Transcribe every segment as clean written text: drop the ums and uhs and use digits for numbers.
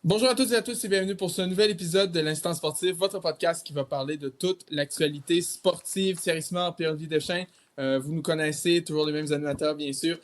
Bonjour à toutes et à tous et bienvenue pour ce nouvel épisode de l'Instant Sportif, votre podcast qui va parler de toute l'actualité sportive. Thierry Smart, Pierre-Olivier Deschênes, vous nous connaissez, toujours les mêmes animateurs bien sûr.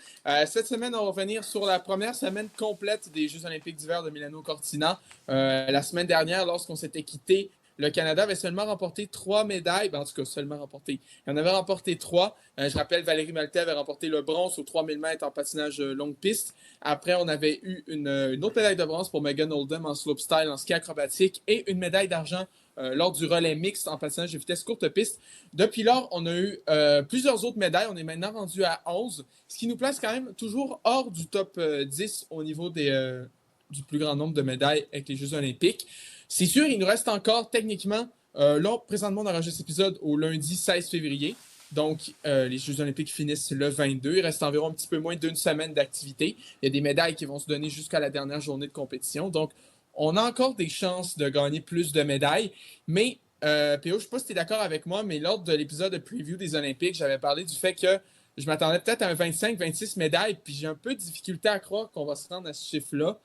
Cette semaine, on va revenir sur la première semaine complète des Jeux olympiques d'hiver de Milano Cortina. La semaine dernière, lorsqu'on s'était quitté, le Canada avait seulement remporté 3 médailles. En tout cas, seulement remporté. Il en avait remporté 3. Je rappelle, Valérie Maltais avait remporté le bronze aux 3000 mètres en patinage longue piste. Après, on avait eu une autre médaille de bronze pour Megan Oldham en slopestyle, en ski acrobatique et une médaille d'argent lors du relais mixte en patinage de vitesse courte piste. Depuis lors, on a eu plusieurs autres médailles. On est maintenant rendu à 11, ce qui nous place quand même toujours hors du top 10 au niveau du plus grand nombre de médailles avec les Jeux olympiques. C'est sûr, il nous reste encore techniquement, là, présentement, on enregistre cet épisode au lundi 16 février. Donc, les Jeux olympiques finissent le 22. Il reste environ un petit peu moins d'une semaine d'activité. Il y a des médailles qui vont se donner jusqu'à la dernière journée de compétition. Donc, on a encore des chances de gagner plus de médailles. Mais, P.O., je ne sais pas si tu es d'accord avec moi, mais lors de l'épisode de preview des Olympiques, j'avais parlé du fait que je m'attendais peut-être à un 25-26 médailles. Puis j'ai un peu de difficulté à croire qu'on va se rendre à ce chiffre-là,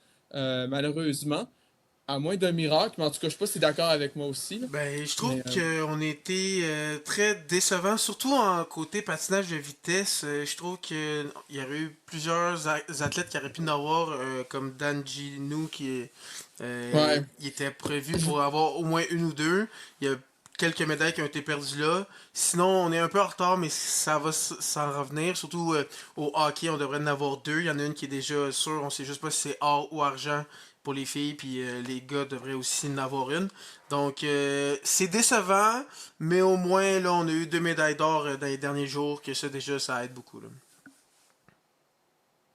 malheureusement. À moins d'un miracle, mais en tout cas, je sais pas si tu es d'accord avec moi aussi, là. Ben, je trouve Mais, qu'on a été très décevant, surtout en côté patinage de vitesse. Je trouve qu'il y aurait eu plusieurs athlètes qui auraient pu en avoir, comme Dan Ginu ouais. il était prévu pour avoir au moins une ou deux. Il y a quelques médailles qui ont été perdues là. Sinon, on est un peu en retard, mais ça va s'en revenir. Surtout au hockey, on devrait en avoir deux. Il y en a une qui est déjà sûre, on sait juste pas si c'est or ou argent pour les filles, puis les gars devraient aussi en avoir une. Donc, c'est décevant, mais au moins, là, on a eu deux médailles d'or dans les derniers jours, que ça, déjà, ça aide beaucoup, là.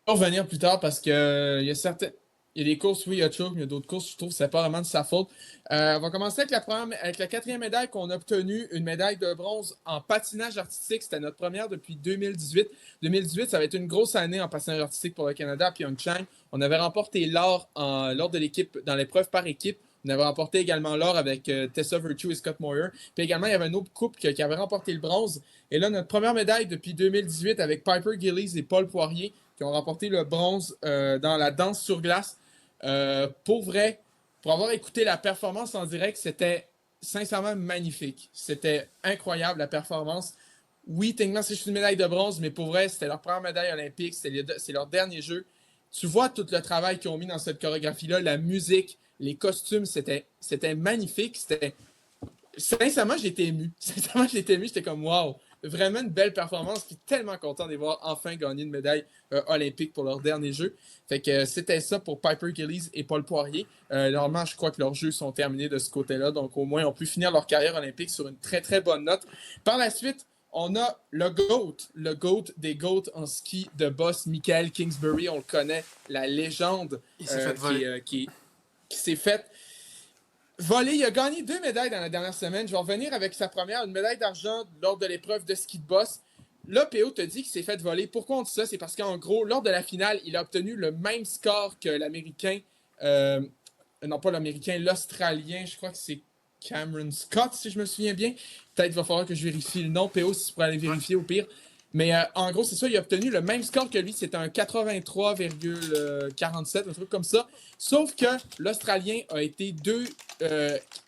On va revenir plus tard parce que il y a certaines. Il y a des courses, oui, il y a Chouk, mais il y a d'autres courses, je trouve que c'est pas vraiment de sa faute. On va commencer avec avec la quatrième médaille qu'on a obtenue, une médaille de bronze en patinage artistique. C'était notre première depuis 2018. 2018, ça va être une grosse année en patinage artistique pour le Canada à Pyeongchang. On avait remporté l'or lors de l'équipe, dans l'épreuve par équipe. On avait remporté également l'or avec Tessa Virtue et Scott Moyer. Puis également, il y avait un autre couple qui avait remporté le bronze. Et là, notre première médaille depuis 2018 avec Piper Gillies et Paul Poirier qui ont remporté le bronze dans la danse sur glace. Pour vrai, pour avoir écouté la performance en direct, c'était sincèrement magnifique. C'était incroyable la performance. Oui, techniquement, c'est juste une médaille de bronze, mais pour vrai, c'était leur première médaille olympique, c'est leur dernier jeu. Tu vois tout le travail qu'ils ont mis dans cette chorégraphie-là, la musique, les costumes, c'était magnifique. Sincèrement, j'ai été ému. Sincèrement, j'ai été ému. J'étais comme, wow, vraiment une belle performance. Puis tellement content de les voir enfin gagner une médaille olympique pour leur dernier jeu. Fait que c'était ça pour Piper Gillies et Paul Poirier. Normalement, je crois que leurs jeux sont terminés de ce côté-là. Donc, au moins, on peut finir leur carrière olympique sur une très, très bonne note. Par la suite, on a le GOAT des GOAT en ski de boss, Michael Kingsbury. On le connaît, la légende Il s'est fait voler. qui s'est faite voler. Il a gagné 2 médailles dans la dernière semaine. Je vais revenir avec sa première, une médaille d'argent lors de l'épreuve de ski de boss. Là, PO te dit qu'il s'est fait voler. Pourquoi on dit ça? C'est parce qu'en gros, lors de la finale, il a obtenu le même score que l'Américain. Non, pas l'Américain, l'Australien. Je crois que c'est Cameron Scott, si je me souviens bien. Peut-être qu'il va falloir que je vérifie le nom. PO, si tu pourrais aller Ouais. vérifier au pire. Mais en gros, c'est ça, il a obtenu le même score que lui. C'était un 83,47, un truc comme ça. Sauf que l'Australien a été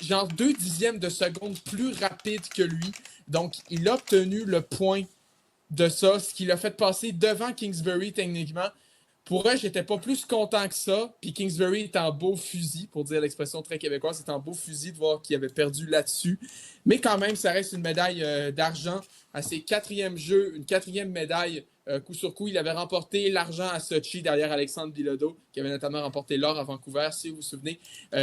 genre 2 dixièmes de seconde plus rapide que lui. Donc, il a obtenu le point de ça, ce qui l'a fait passer devant Kingsbury techniquement. Pour eux, j'étais pas plus content que ça. Puis Kingsbury est en beau fusil, pour dire l'expression très québécoise, c'est en beau fusil de voir qu'il avait perdu là-dessus. Mais quand même, ça reste une médaille d'argent à ses quatrièmes jeux, une quatrième médaille coup sur coup. Il avait remporté l'argent à Sochi derrière Alexandre Bilodeau, qui avait notamment remporté l'or à Vancouver, si vous vous souvenez.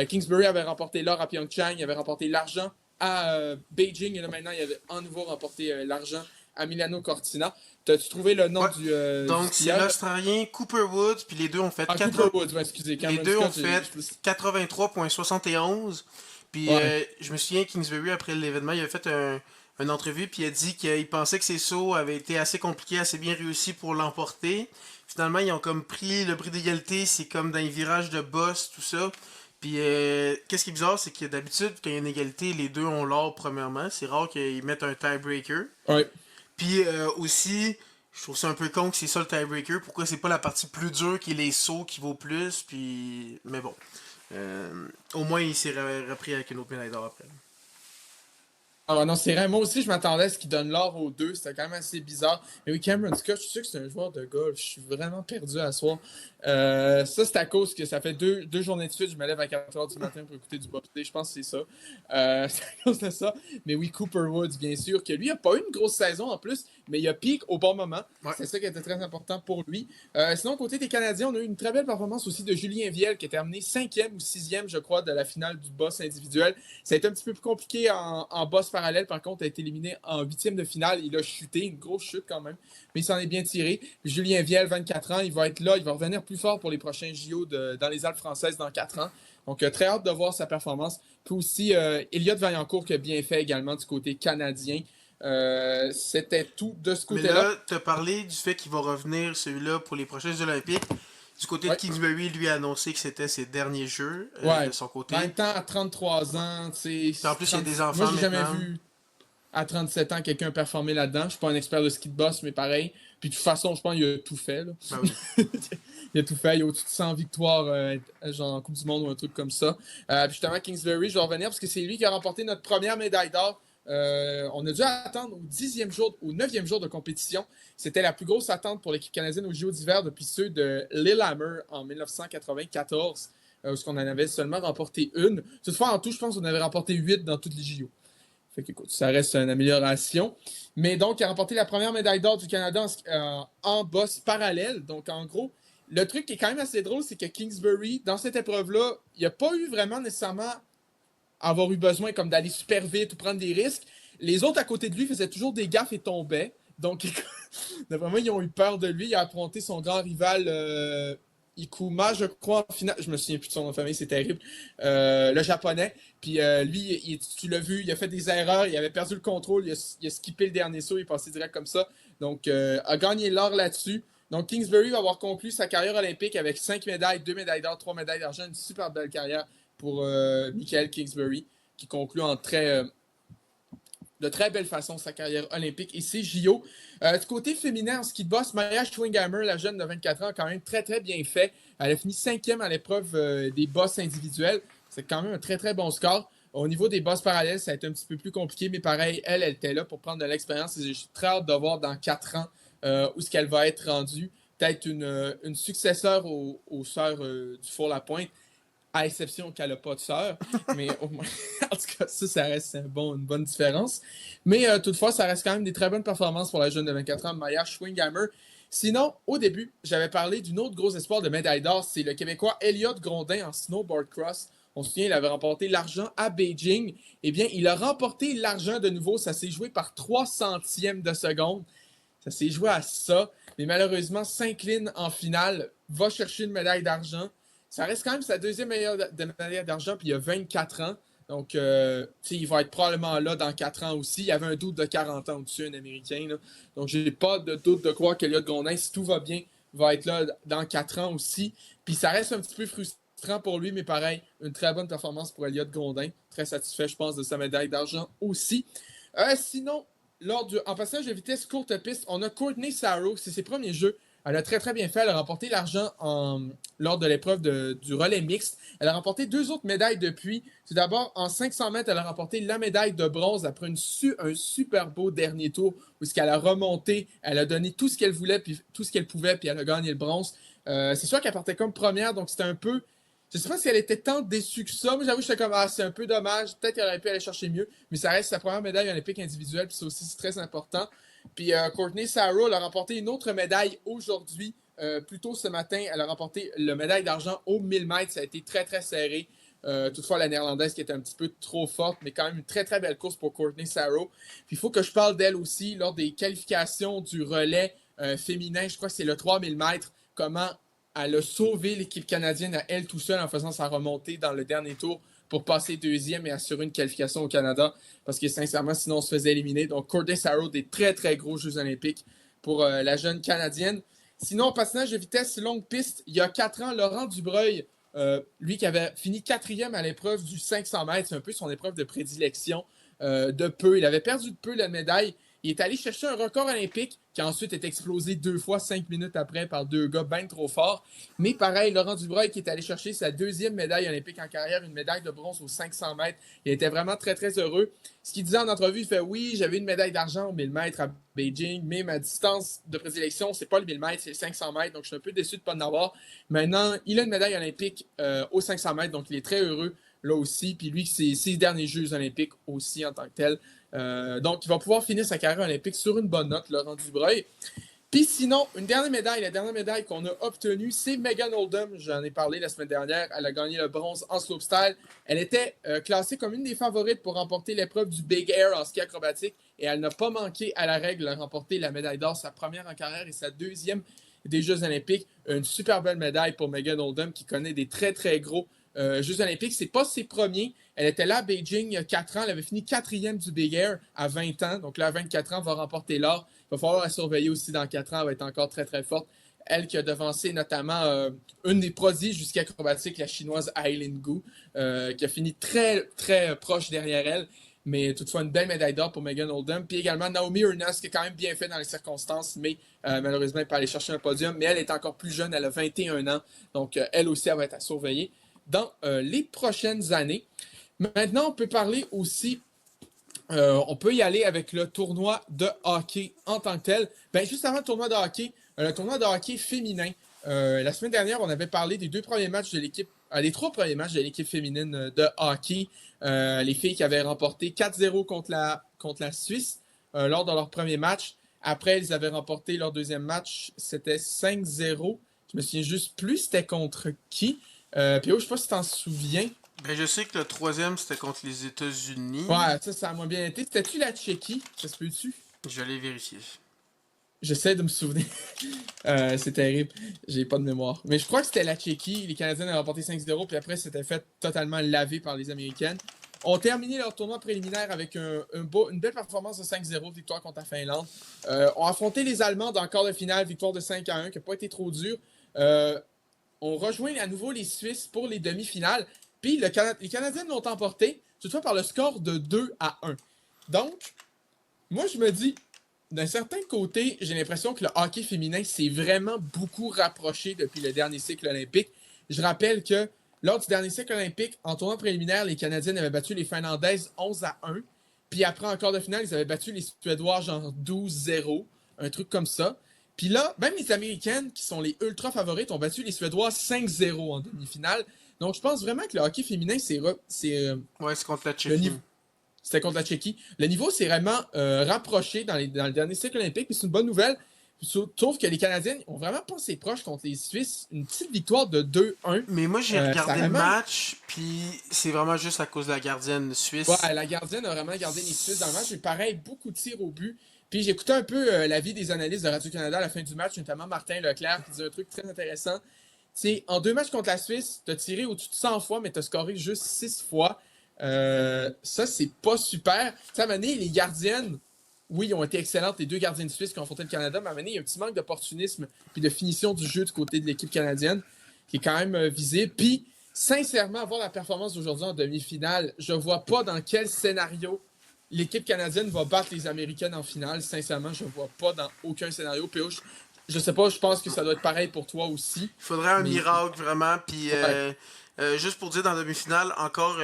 Kingsbury avait remporté l'or à Pyeongchang, il avait remporté l'argent à Beijing, et là maintenant, il avait en nouveau remporté l'argent à Milano Cortina. T'as-tu trouvé le nom Ouais. du Donc, c'est skieur? l'Australien Cooper Woods, puis les deux ont fait Ah, Cooper Woods, ouais, excusez, les Cameron deux ont Scott, fait 83,71. Puis ouais. je me souviens, Kingsbury, après l'événement, il avait fait une entrevue, puis il a dit qu'il pensait que ses sauts avaient été assez compliqués, assez bien réussis pour l'emporter. Finalement, ils ont comme pris le bris d'égalité, c'est comme dans les virages de boss, tout ça. Puis qu'est-ce qui est bizarre, c'est que d'habitude, quand il y a une égalité, les deux ont l'or premièrement. C'est rare qu'ils mettent un tiebreaker. Ouais. Puis aussi, je trouve ça un peu con que c'est ça le tiebreaker. Pourquoi c'est pas la partie plus dure qui est les sauts qui vaut plus, puis... Mais bon. au moins, il s'est repris avec une autre médaille d'or après. Ah non, c'est vrai. Moi aussi, je m'attendais à ce qu'il donne l'or aux deux. C'était quand même assez bizarre. Mais oui, Cameron Scott, je suis sûr que c'est un joueur de golf. Je suis vraiment perdu à soir. Ça, c'est à cause que ça fait deux journées de suite. Je me lève à 4h du matin pour écouter du boxing. Je pense que c'est ça. C'est à cause de ça. Mais oui, Cooper Woods, bien sûr, que lui, il n'a pas eu une grosse saison en plus, mais il a pique au bon moment. Ouais. C'est ça qui était très important pour lui. Sinon, côté des Canadiens, on a eu une très belle performance aussi de Julien Viel, qui a terminé 5e ou 6e, je crois, de la finale du boss individuel. Ça a été un petit peu plus compliqué en boss parallèle. Par contre, il a été éliminé en 8e de finale. Il a chuté, une grosse chute quand même, mais il s'en est bien tiré. Julien Viel, 24 ans, il va être là, il va revenir plus fort pour les prochains JO dans les Alpes françaises dans 4 ans. Donc, très hâte de voir sa performance. Puis aussi, Elliott Vaillancourt qui a bien fait également du côté canadien. C'était tout de ce côté-là. Mais là, tu as parlé du fait qu'il va revenir, celui-là, pour les prochains Olympiques. Du côté de Kingsbury, lui a annoncé que c'était ses derniers jeux de son côté. En même temps, à 33 ans, tu sais. En plus, il y a des enfants. Moi, j'ai jamais maintenant. vu à 37 ans quelqu'un performer là-dedans. Je suis pas un expert de ski de boss, mais pareil. Puis de toute façon, je pense qu'il a tout fait. Là. Ben oui. Il a tout fait. Il a au-dessus de 100 victoires genre en Coupe du Monde ou un truc comme ça. Puis justement, Kingsbury, je vais revenir parce que c'est lui qui a remporté notre première médaille d'or. On a dû attendre au 10e jour, au 9e jour de compétition. C'était la plus grosse attente pour l'équipe canadienne aux JO d'hiver depuis ceux de Lillehammer en 1994, où on en avait seulement remporté une. Toutefois, en tout, je pense qu'on avait remporté 8 dans toutes les JO. Fait que, écoute, ça reste une amélioration. Mais donc, il a remporté la première médaille d'or du Canada en boss parallèle. Donc, en gros, le truc qui est quand même assez drôle, c'est que Kingsbury, dans cette épreuve-là, il n'a pas eu vraiment nécessairement avoir eu besoin comme d'aller super vite ou prendre des risques. Les autres à côté de lui faisaient toujours des gaffes et tombaient. Donc, vraiment, ils ont eu peur de lui. Il a affronté son grand rival Ikuma, je crois, en finale. Je me souviens plus de son nom de famille, c'est terrible. Le japonais. Puis lui, tu l'as vu, il a fait des erreurs, il avait perdu le contrôle, il a skippé le dernier saut, il est passé direct comme ça. Donc, a gagné l'or là-dessus. Donc, Kingsbury va avoir conclu sa carrière olympique avec 5 médailles, 2 médailles d'or, 3 médailles d'argent. Une super belle carrière pour Michael Kingsbury, qui conclut de très belle façon sa carrière olympique et ses JO. Du côté féminin en ski de boss, Maya Schwinghammer, la jeune de 24 ans, a quand même très très bien fait. Elle a fini 5e à l'épreuve des boss individuels. C'est quand même un très très bon score. Au niveau des boss parallèles, ça a été un petit peu plus compliqué, mais pareil, elle était là pour prendre de l'expérience et j'ai très hâte de voir dans 4 ans où est-ce qu'elle va être rendue. Peut-être une successeur aux sœurs du Four-la-Pointe, à exception qu'elle n'a pas de sœur. Mais au moins, en tout cas, ça reste une bonne différence. Mais toutefois, ça reste quand même des très bonnes performances pour la jeune de 24 ans, Maya Schwinghammer. Sinon, au début, j'avais parlé d'une autre grosse espoir de médaille d'or, c'est le Québécois Elliott Grondin en snowboard cross. On se souvient, il avait remporté l'argent à Beijing. Eh bien, il a remporté l'argent de nouveau. Ça s'est joué par 3 centièmes de seconde. Ça s'est joué à ça. Mais malheureusement, s'incline en finale, va chercher une médaille d'argent. Ça reste quand même sa deuxième meilleure médaille d'argent, puis il a 24 ans. Donc, il va être probablement là dans 4 ans aussi. Il y avait un doute de 40 ans au-dessus, un Américain. Là. Donc, j'ai pas de doute de croire qu'Elliott Grondin, si tout va bien, va être là dans 4 ans aussi. Puis ça reste un petit peu frustrant pour lui, mais pareil, une très bonne performance pour Elliott Grondin. Très satisfait, je pense, de sa médaille d'argent aussi. Sinon, en passage de vitesse courte piste, on a Courtney Sarro. C'est ses premiers jeux. Elle a très très bien fait. Elle a remporté l'argent lors de l'épreuve du relais mixte. Elle a remporté 2 autres médailles depuis. Tout d'abord, en 500 mètres, elle a remporté la médaille de bronze après un super beau dernier tour où elle a remonté, elle a donné tout ce qu'elle voulait, puis tout ce qu'elle pouvait, puis elle a gagné le bronze. C'est sûr qu'elle partait comme première, donc c'était un peu... Je sais pas si elle était tant déçue que ça. Moi, j'avoue, j'étais comme, c'est un peu dommage. Peut-être qu'elle aurait pu aller chercher mieux, mais ça reste sa première médaille olympique individuelle, puis ça aussi, c'est très important. Puis Courtney Sarro, elle a remporté une autre médaille aujourd'hui. Plus tôt ce matin, elle a remporté la médaille d'argent au 1000 mètres. Ça a été très, très serré. Toutefois, la néerlandaise qui était un petit peu trop forte, mais quand même une très, très belle course pour Courtney Sarro. Puis il faut que je parle d'elle aussi lors des qualifications du relais féminin. Je crois que c'est le 3000 mètres. Comment elle a sauvé l'équipe canadienne à elle tout seule en faisant sa remontée dans le dernier tour pour passer deuxième et assurer une qualification au Canada. Parce que sincèrement, sinon on se faisait éliminer. Donc, Courtney Sarro, des très, très gros Jeux olympiques pour la jeune Canadienne. Sinon, au patinage de vitesse longue piste, il y a 4 ans, Laurent Dubreuil, lui qui avait fini 4e à l'épreuve du 500 mètres, c'est un peu son épreuve de prédilection de peu. Il avait perdu de peu la médaille. il est allé chercher un record olympique qui a ensuite été explosé 2 fois 5 minutes après par 2 gars bien trop forts. Mais pareil, Laurent Dubreuil qui est allé chercher sa 2e médaille olympique en carrière, une médaille de bronze aux 500 mètres. Il était vraiment très, très heureux. Ce qu'il disait en entrevue, il fait oui, j'avais une médaille d'argent au 1000 mètres à Beijing, mais ma distance de prédilection, c'est pas le 1000 mètres, c'est le 500 mètres. Donc, je suis un peu déçu de ne pas en avoir. Maintenant, il a une médaille olympique aux 500 mètres, donc il est très heureux là aussi. Puis lui, c'est ses derniers Jeux olympiques aussi en tant que tel. Donc, il va pouvoir finir sa carrière olympique sur une bonne note, Laurent Dubreuil. Puis sinon, une dernière médaille, la dernière médaille qu'on a obtenue, c'est Megan Oldham. J'en ai parlé la semaine dernière. Elle a gagné le bronze en slopestyle. Elle était classée comme une des favorites pour remporter l'épreuve du Big Air en ski acrobatique et elle n'a pas manqué à la règle de remporter la médaille d'or, sa première en carrière et sa 2e des Jeux olympiques. Une super belle médaille pour Megan Oldham qui connaît des très très gros Jeux olympiques. C'est pas ses premiers. Elle était là à Beijing il y a 4 ans. Elle avait fini 4e du Big Air à 20 ans. Donc là, à 24 ans, elle va remporter l'or. Il va falloir la surveiller aussi dans 4 ans. Elle va être encore très, très forte. Elle qui a devancé notamment une des prodiges du ski acrobatique, la chinoise Aileen Gu, qui a fini très, très proche derrière elle. Mais toutefois, une belle médaille d'or pour Megan Oldham. Puis également Naomi Ernest, qui est quand même bien fait dans les circonstances, mais malheureusement, elle n'est pas allée chercher un podium. Mais elle est encore plus jeune, elle a 21 ans. Donc, elle aussi, elle va être à surveiller dans les prochaines années. Maintenant, on peut parler aussi, on peut y aller avec le tournoi de hockey en tant que tel. Ben, juste avant le tournoi de hockey féminin. La semaine dernière, on avait parlé des 2 premiers matchs de l'équipe, les 3 premiers matchs de l'équipe féminine de hockey. Les filles qui avaient remporté 4-0 contre la Suisse lors de leur premier match. Après, elles avaient remporté leur 2e match, c'était 5-0. Je me souviens juste plus c'était contre qui. Puis je sais pas si tu t'en souviens. Ben, je sais que le 3e, c'était contre les États-Unis. Ouais, ça a moins bien été. C'était-tu la Tchéquie? Ça se peut-tu? Je vais aller vérifier. J'essaie de me souvenir. C'est terrible. J'ai pas de mémoire. Mais je crois que c'était la Tchéquie. Les Canadiennes avaient remporté 5-0, puis après, c'était fait totalement laver par les Américaines. Ont terminé leur tournoi préliminaire avec une belle performance de 5-0, victoire contre la Finlande. Ont affronté les Allemands dans le quart de finale, victoire de 5-1, qui n'a pas été trop dur. On rejoint à nouveau les Suisses pour les demi-finales. Puis les Canadiennes l'ont emporté, toutefois par le score de 2-1. Donc, moi, je me dis, d'un certain côté, j'ai l'impression que le hockey féminin s'est vraiment beaucoup rapproché depuis le dernier cycle olympique. Je rappelle que lors du dernier cycle olympique, en tournoi préliminaire, les Canadiennes avaient battu les Finlandaises 11-1. Puis après, en quart de finale, ils avaient battu les Suédois genre 12-0, un truc comme ça. Puis là, même les Américaines, qui sont les ultra favorites, ont battu les Suédois 5-0 en demi-finale. Donc, je pense vraiment que le hockey féminin, Ouais, c'est contre la le Tchéquie. niveau. C'était contre la Tchéquie. Le niveau s'est vraiment rapproché dans le dernier cycle olympique, puis c'est une bonne nouvelle. Sauf que les Canadiens ont vraiment passé proche contre les Suisses. Une petite victoire de 2-1. Mais moi, j'ai regardé le vraiment... match, puis c'est vraiment juste à cause de la gardienne suisse. Ouais, la gardienne a vraiment gardé les Suisses dans le match. J'ai pareil, beaucoup de tirs au but. Puis j'ai écouté un peu l'avis des analystes de Radio-Canada à la fin du match, notamment Martin Leclerc, qui disait un truc très intéressant. C'est en 2 matchs contre la Suisse, t'as tiré au-dessus de 100 fois, mais t'as scoré juste 6 fois. Ça, c'est pas super. Tu sais, à un moment donné, les gardiennes, oui, ils ont été excellentes, les 2 gardiennes suisses qui ont affronté le Canada, mais à un moment donné, il y a un petit manque d'opportunisme puis de finition du jeu du côté de l'équipe canadienne qui est quand même visible. Puis, sincèrement, voir la performance d'aujourd'hui en demi-finale, je vois pas dans quel scénario l'équipe canadienne va battre les Américaines en finale. Sincèrement, je vois pas dans aucun scénario. Puis, je sais pas, je pense que ça doit être pareil pour toi aussi. Il faudrait un Mais... miracle, vraiment. Puis, Ouais. juste pour dire, dans la demi-finale, encore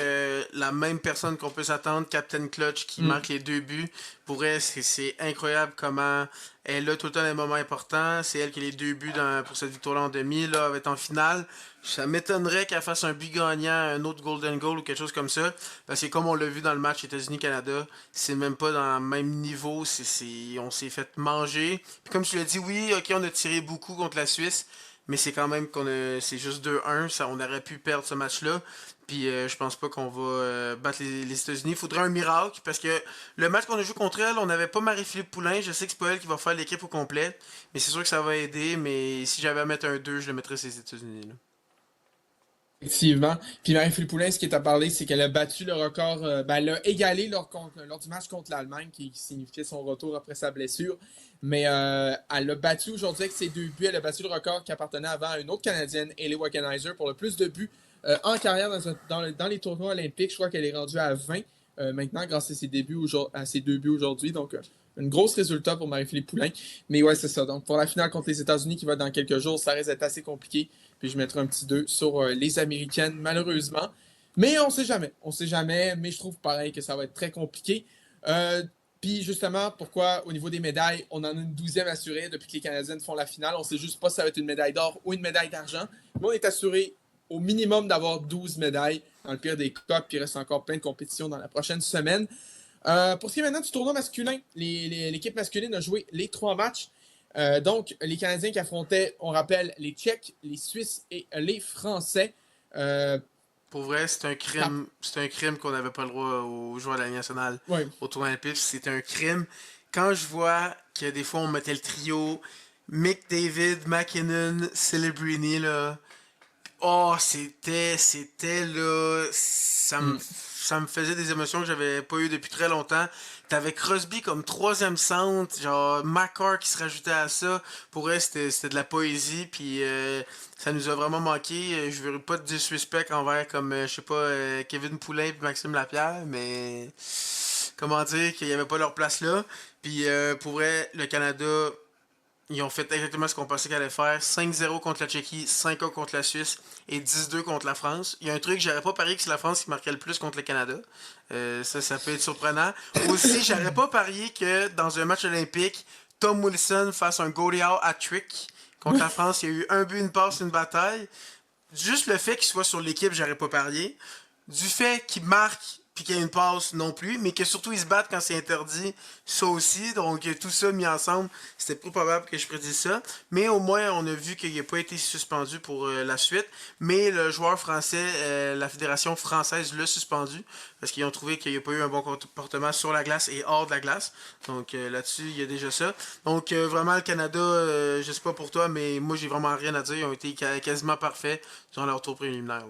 la même personne qu'on peut s'attendre, Captain Clutch, qui marque les 2 buts. Pour elle, c'est incroyable comment elle a tout le temps les moments importants. C'est elle qui a les 2 buts pour cette victoire-là en demi. Là, elle va être en finale. Ça m'étonnerait qu'elle fasse un but gagnant, un autre Golden Goal ou quelque chose comme ça. Parce que comme on l'a vu dans le match États-Unis-Canada, c'est même pas dans le même niveau. On s'est fait manger. Puis comme tu l'as dit, oui, ok, on a tiré beaucoup contre la Suisse. Mais c'est quand même c'est juste 2-1. On aurait pu perdre ce match-là. Puis je pense pas qu'on va battre les États-Unis. Il faudrait un miracle. Parce que le match qu'on a joué contre elle, on n'avait pas Marie-Philippe Poulain. Je sais que c'est pas elle qui va faire l'équipe au complet. Mais c'est sûr que ça va aider. Mais si j'avais à mettre un 2, je le mettrais ces États-Unis. Là. Effectivement. Puis Marie-Philippe Poulin, ce qui est à parler, c'est qu'elle a battu le record, elle a égalé lors du match contre l'Allemagne, qui signifiait son retour après sa blessure. Mais elle a battu aujourd'hui avec ses 2 buts. Elle a battu le record qui appartenait avant à une autre Canadienne, Hayley Wagenizer, pour le plus de buts en carrière dans les tournois olympiques. Je crois qu'elle est rendue à 20 maintenant grâce à ses 2 buts aujourd'hui. Donc, un gros résultat pour Marie-Philippe Poulin. Mais ouais, c'est ça. Donc, pour la finale contre les États-Unis qui va être dans quelques jours, ça risque d'être assez compliqué. Puis je mettrai un petit 2 sur les Américaines, malheureusement. Mais on sait jamais. On sait jamais. Mais je trouve pareil que ça va être très compliqué. Puis justement, pourquoi au niveau des médailles, on en a une 12e assurée depuis que les Canadiennes font la finale. On sait juste pas si ça va être une médaille d'or ou une médaille d'argent. Mais on est assuré au minimum d'avoir 12 médailles dans le pire des cas. Puis il reste encore plein de compétitions dans la prochaine semaine. Pour ce qui est maintenant du tournoi masculin, l'équipe masculine a joué les 3 matchs. Donc, les Canadiens qui affrontaient, on rappelle, les Tchèques, les Suisses et les Français. Pour vrai, c'est un crime. C'est un crime qu'on n'avait pas le droit aux joueurs de la Ligue nationale Ouais. au tournoi olympique. C'est un crime. Quand je vois que des fois on mettait le trio McDavid, McKinnon, Celebrini, là. Oh, c'était là. Ça me faisait des émotions que j'avais pas eu depuis très longtemps. T'avais Crosby comme troisième centre, genre McCarr qui se rajoutait à ça. Pour elle, c'était de la poésie, puis ça nous a vraiment manqué. Je veux pas te dire suspect envers comme, je sais pas, Kevin Poulin et Maxime Lapierre, mais comment dire qu'il y avait pas leur place là. Puis pour vrai, le Canada, ils ont fait exactement ce qu'on pensait qu'elle allait faire. 5-0 contre la Tchéquie, 5-1 contre la Suisse et 10-2 contre la France. Il y a un truc, j'aurais pas parié que c'est la France qui marquait le plus contre le Canada. Ça peut être surprenant. Aussi, j'aurais pas parié que dans un match olympique, Tom Wilson fasse un goalie out hat-trick. Contre la France, il y a eu un but, une passe, une bataille. Juste le fait qu'il soit sur l'équipe, j'aurais pas parié. Du fait qu'il marque puis qu'il y a une passe non plus, mais que surtout ils se battent quand c'est interdit, ça aussi. Donc tout ça mis ensemble, c'était plus probable que je prédise ça. Mais au moins, on a vu qu'il n'a pas été suspendu pour la suite. Mais le joueur français, la fédération française l'a suspendu parce qu'ils ont trouvé qu'il n'y a pas eu un bon comportement sur la glace et hors de la glace. Donc là-dessus, il y a déjà ça. Donc vraiment, le Canada, je sais pas pour toi, mais moi, j'ai vraiment rien à dire. Ils ont été quasiment parfaits dans leur tour préliminaire.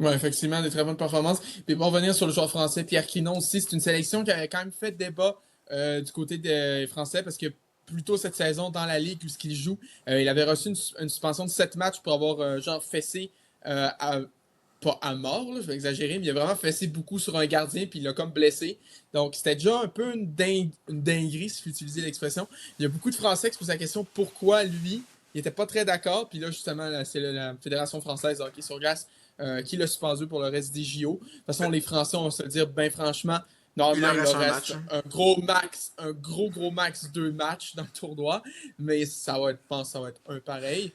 Oui, effectivement, des très bonnes performances. Puis pour revenir sur le joueur français, Pierre Quinon aussi, c'est une sélection qui avait quand même fait débat du côté des Français parce que plus tôt cette saison, dans la ligue où ce qu'il joue, il avait reçu une suspension de 7 matchs pour avoir genre fessé pas à mort, là, je vais exagérer, mais il a vraiment fessé beaucoup sur un gardien puis il l'a comme blessé. Donc c'était déjà un peu une dinguerie, si je peux utiliser l'expression. Il y a beaucoup de Français qui se posent la question pourquoi lui, il était pas très d'accord. Puis là, justement, là, c'est la Fédération française de hockey sur glace qui l'a suspendu pour le reste des JO. De toute façon, les Français, on va se le dire, ben franchement, Il normalement, leur il reste leur un match. reste un gros max, un gros max 2 matchs dans le tournoi. Mais ça va être, je pense, ça va être un pareil.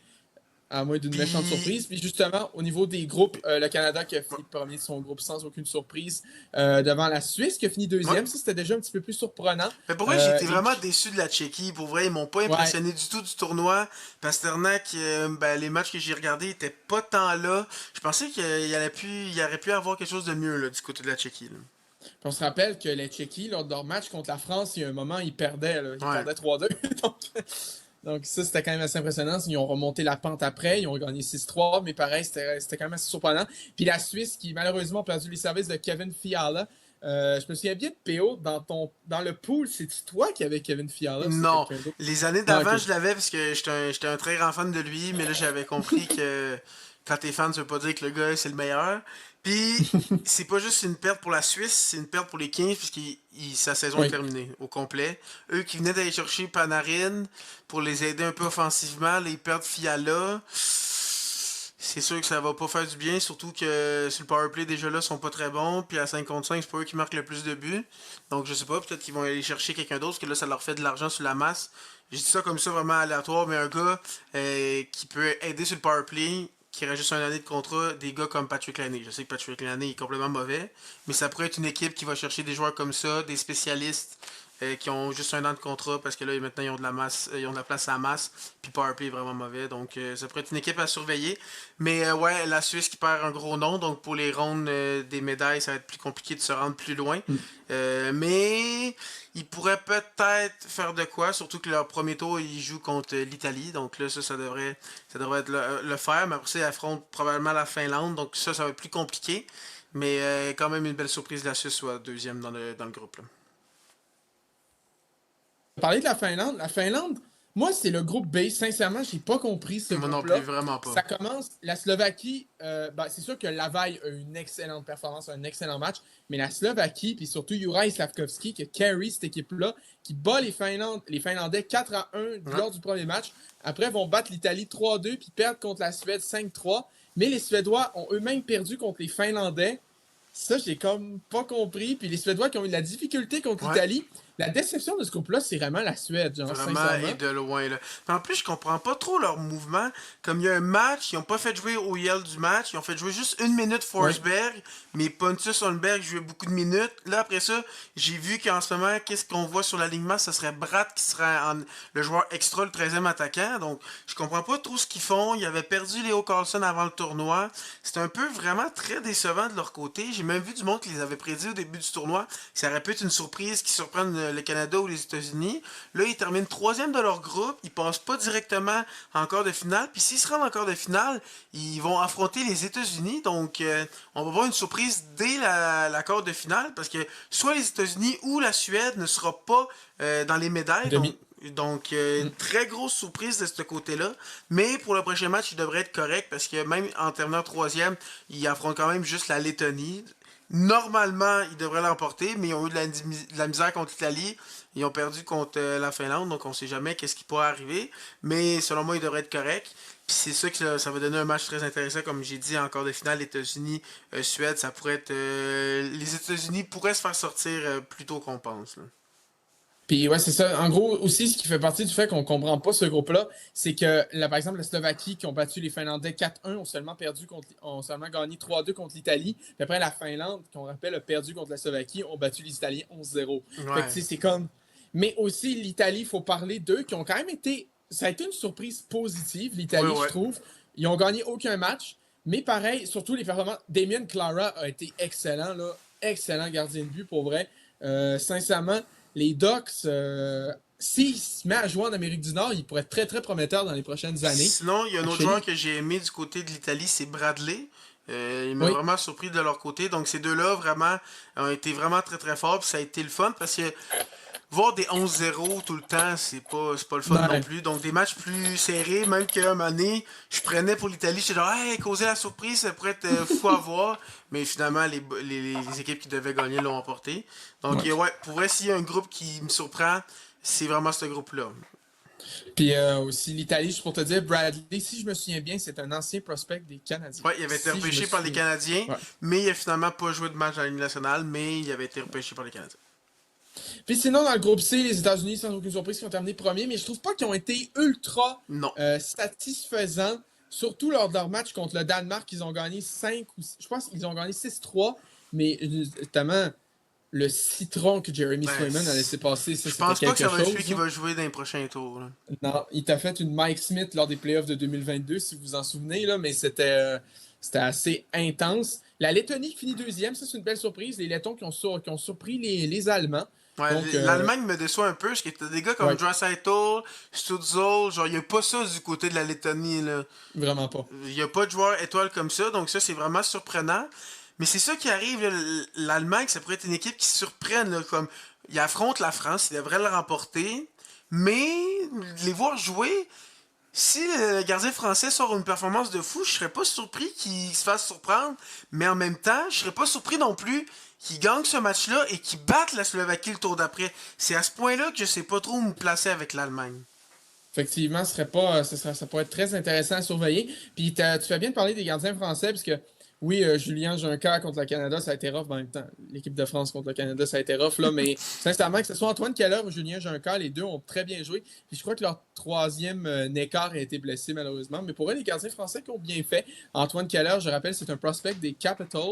À moins d'une méchante Puis, surprise. Puis justement, au niveau des groupes, le Canada qui a fini premier de son groupe sans aucune surprise devant la Suisse qui a fini ouais. deuxième. Ça, c'était déjà un petit peu plus surprenant. Mais pour vrai, j'étais Et vraiment déçu de la Tchéquie. Pour vrai, ils m'ont pas ouais, impressionné du tout du tournoi. Pasternak, ben, les matchs que j'ai regardés étaient pas tant là. Je pensais il aurait pu avoir quelque chose de mieux là, du côté de la Tchéquie. on se rappelle que les Tchéquies, lors de leur match contre la France, il y a un moment, ils perdaient. Là. Ils Ouais. perdaient 3-2. donc, ça, c'était quand même assez impressionnant. Ils ont remonté la pente après. Ils ont gagné 6-3. Mais pareil, c'était quand même assez surprenant. Puis la Suisse, qui malheureusement a perdu les services de Kevin Fiala. Je me souviens bien de PO. Dans le pool, c'est-tu toi qui avais Kevin Fiala ou c'est Non. quelqu'un d'autre? Les années Ah, d'avant, ok. je l'avais parce que j'étais un très grand fan de lui, mais là, j'avais compris que quand t'es fan, ça veut pas dire que le gars, c'est le meilleur. Puis, c'est pas juste une perte pour la Suisse, c'est une perte pour les Kings, puisque sa saison est Oui. terminée au complet. Eux qui venaient d'aller chercher Panarin pour les aider un peu offensivement, les perdent Fiala. C'est sûr que ça va pas faire du bien, surtout que sur le powerplay déjà là sont pas très bons, puis à 5 contre 5, c'est pas eux qui marquent le plus de buts. Donc je sais pas, peut-être qu'ils vont aller chercher quelqu'un d'autre, parce que là ça leur fait de l'argent sur la masse. J'ai dit ça comme ça vraiment aléatoire, mais un gars qui peut aider sur le powerplay, qui aurait juste une année de contrat, des gars comme Patrick Laine. Je sais que Patrick Laine est complètement mauvais, mais ça pourrait être une équipe qui va chercher des joueurs comme ça, des spécialistes qui ont juste un an de contrat parce que là maintenant ils ont de la masse, ils ont de la place à la masse, puis Powerplay est vraiment mauvais, donc ça pourrait être une équipe à surveiller. Mais ouais, la Suisse qui perd un gros nom, donc pour les rondes des médailles, ça va être plus compliqué de se rendre plus loin. Mais ils pourraient peut-être faire de quoi, surtout que leur premier tour ils jouent contre l'Italie, donc là ça devrait être le faire, mais après ça ils affrontent probablement la Finlande, donc ça va être plus compliqué. Mais quand même une belle surprise de la Suisse soit deuxième dans le groupe. Là. Parler de la Finlande. La Finlande, Moi, c'est le groupe B. Sincèrement, j'ai pas compris ce Moi non plus, groupe-là. vraiment pas. Ça commence. La Slovaquie, c'est sûr que Laval a une excellente performance, un excellent match, mais la Slovaquie, puis surtout Juraj Slavkovski, qui carry cette équipe-là, qui bat les Finlandais 4-1 Ouais. lors du premier match. Après, vont battre l'Italie 3-2, puis perdre contre la Suède 5-3. Mais les Suédois ont eux-mêmes perdu contre les Finlandais. Ça, j'ai comme pas compris. Puis les Suédois qui ont eu de la difficulté contre Ouais. l'Italie. La déception de ce groupe-là, c'est vraiment la Suède, genre, Vraiment et sincèrement. de loin. Là. Puis en plus, je comprends pas trop leur mouvement. Comme il y a un match, ils ont pas fait jouer OEL du match, ils ont fait jouer juste une minute Ouais. Forsberg, mais Pontus Holmberg jouait beaucoup de minutes. Là, après ça, j'ai vu qu'en ce moment, qu'est-ce qu'on voit sur l'alignement, ce serait Bratt qui serait le joueur extra, le 13e attaquant. Donc, je comprends pas trop ce qu'ils font. Ils avaient perdu Léo Carlson avant le tournoi. C'était un peu vraiment très décevant de leur côté. J'ai même vu du monde qui les avait prédits au début du tournoi. Ça aurait pu être une surprise qui surprenne le Canada ou les États-Unis. Là, ils terminent troisième de leur groupe. Ils passent pas directement en quart de finale. Puis s'ils se rendent en quart de finale, ils vont affronter les États-Unis. Donc, on va voir une surprise dès la quart de finale. Parce que soit les États-Unis ou la Suède ne sera pas dans les médailles. Demi. Donc, une très grosse surprise de ce côté-là. Mais pour le prochain match, il devrait être correct parce que même en terminant troisième, ils affrontent quand même juste la Lettonie. Normalement, ils devraient l'emporter, mais ils ont eu de la misère contre l'Italie. Ils ont perdu contre la Finlande, donc on sait jamais qu'est-ce qui pourrait arriver. Mais selon moi, ils devraient être corrects. Puis c'est ça que ça va donner un match très intéressant, comme j'ai dit, en quart de finale, États-Unis, Suède, ça pourrait être... les États-Unis pourraient se faire sortir plus tôt qu'on pense. Là. Puis ouais, c'est ça. En gros, aussi, ce qui fait partie du fait qu'on comprend pas ce groupe-là, c'est que, là, par exemple, la Slovaquie, qui ont battu les Finlandais 4-1, ont seulement gagné 3-2 contre l'Italie. Puis après, la Finlande, qu'on rappelle, a perdu contre la Slovaquie, ont battu les Italiens 11-0. Fait que, tu Ouais. sais, c'est comme... Mais aussi, l'Italie, il faut parler d'eux, qui ont quand même été... Ça a été une surprise positive, Ouais, l'Italie, je ouais. trouve. Ils ont gagné aucun match. Mais pareil, surtout les performances... Damien Clara a été excellent, là. Excellent gardien de but, pour vrai. Sincèrement, les Ducks, s'il se met à jouer en Amérique du Nord, il pourrait être très, très prometteur dans les prochaines années. Sinon, il y a un autre joueur Actually, que j'ai aimé du côté de l'Italie, c'est Bradley. Il m'a oui, vraiment surpris de leur côté. Donc ces deux-là vraiment ont été vraiment très très forts. Puis ça a été le fun parce que voir des 11-0 tout le temps, c'est pas le fun non ben, plus. Donc des matchs plus serrés, même qu'à un moment donné, je prenais pour l'Italie, j'étais genre, hey, causer la surprise, ça pourrait être fou à voir. Mais finalement, les équipes qui devaient gagner l'ont emporté. Donc ouais. ouais, pour vrai, s'il y a un groupe qui me surprend, c'est vraiment ce groupe-là. Puis aussi l'Italie, juste pour te dire, Bradley, si je me souviens bien, c'est un ancien prospect des Canadiens. Ouais, il avait été Si je me repêché par les souviens. Canadiens, Ouais. mais il a finalement pas joué de match dans la Ligue nationale, mais il avait été repêché par les Canadiens. Puis sinon, dans le groupe C, les États-Unis, sans aucune surprise, qui ont terminé premier, mais je trouve pas qu'ils ont été ultra Non. satisfaisants, surtout lors de leur match contre le Danemark. Ils ont gagné 5 ou je pense qu'ils ont gagné 6-3, mais notamment le citron que Jeremy Ben, Swayman a laissé passer, ça je c'était pense pas que quelque ça va être lui chose. qui Là. va jouer dans les prochains tours. Là. Non, il t'a fait une Mike Smith lors des playoffs de 2022, si vous vous en souvenez, là, mais c'était assez intense. La Lettonie qui finit deuxième, ça c'est une belle surprise. Les Lettons qui ont surpris les Allemands. Ouais, Donc, l'Allemagne me déçoit un peu, parce que t'as des gars comme ouais, Draisaitl, Stützle, genre, il y a pas ça du côté de la Lettonie, là. vraiment pas. Il y a pas de joueurs étoiles comme ça, donc ça, c'est vraiment surprenant. Mais c'est ça qui arrive, là, l'Allemagne, ça pourrait être une équipe qui surprenne, là, comme, ils affrontent la France, ils devraient le remporter, mais les voir jouer, si le gardien français sort une performance de fou, je serais pas surpris qu'il se fasse surprendre, mais en même temps, je serais pas surpris non plus qu'il gagne ce match-là et qu'il batte la Slovaquie le tour d'après. C'est à ce point-là que je sais pas trop où me placer avec l'Allemagne. Effectivement, ça pourrait être très intéressant à surveiller. Puis tu fais bien de parler des gardiens français, parce que oui, Julien Juncker contre le Canada, ça a été rough en même temps. L'équipe de France contre le Canada, ça a été rough, là, mais sincèrement, que ce soit Antoine Keller ou Julien Juncker, les deux ont très bien joué. Puis je crois que leur troisième Neckar a été blessé malheureusement. Mais pour eux, les gardiens français qui ont bien fait. Antoine Keller, je rappelle, c'est un prospect des Capitals.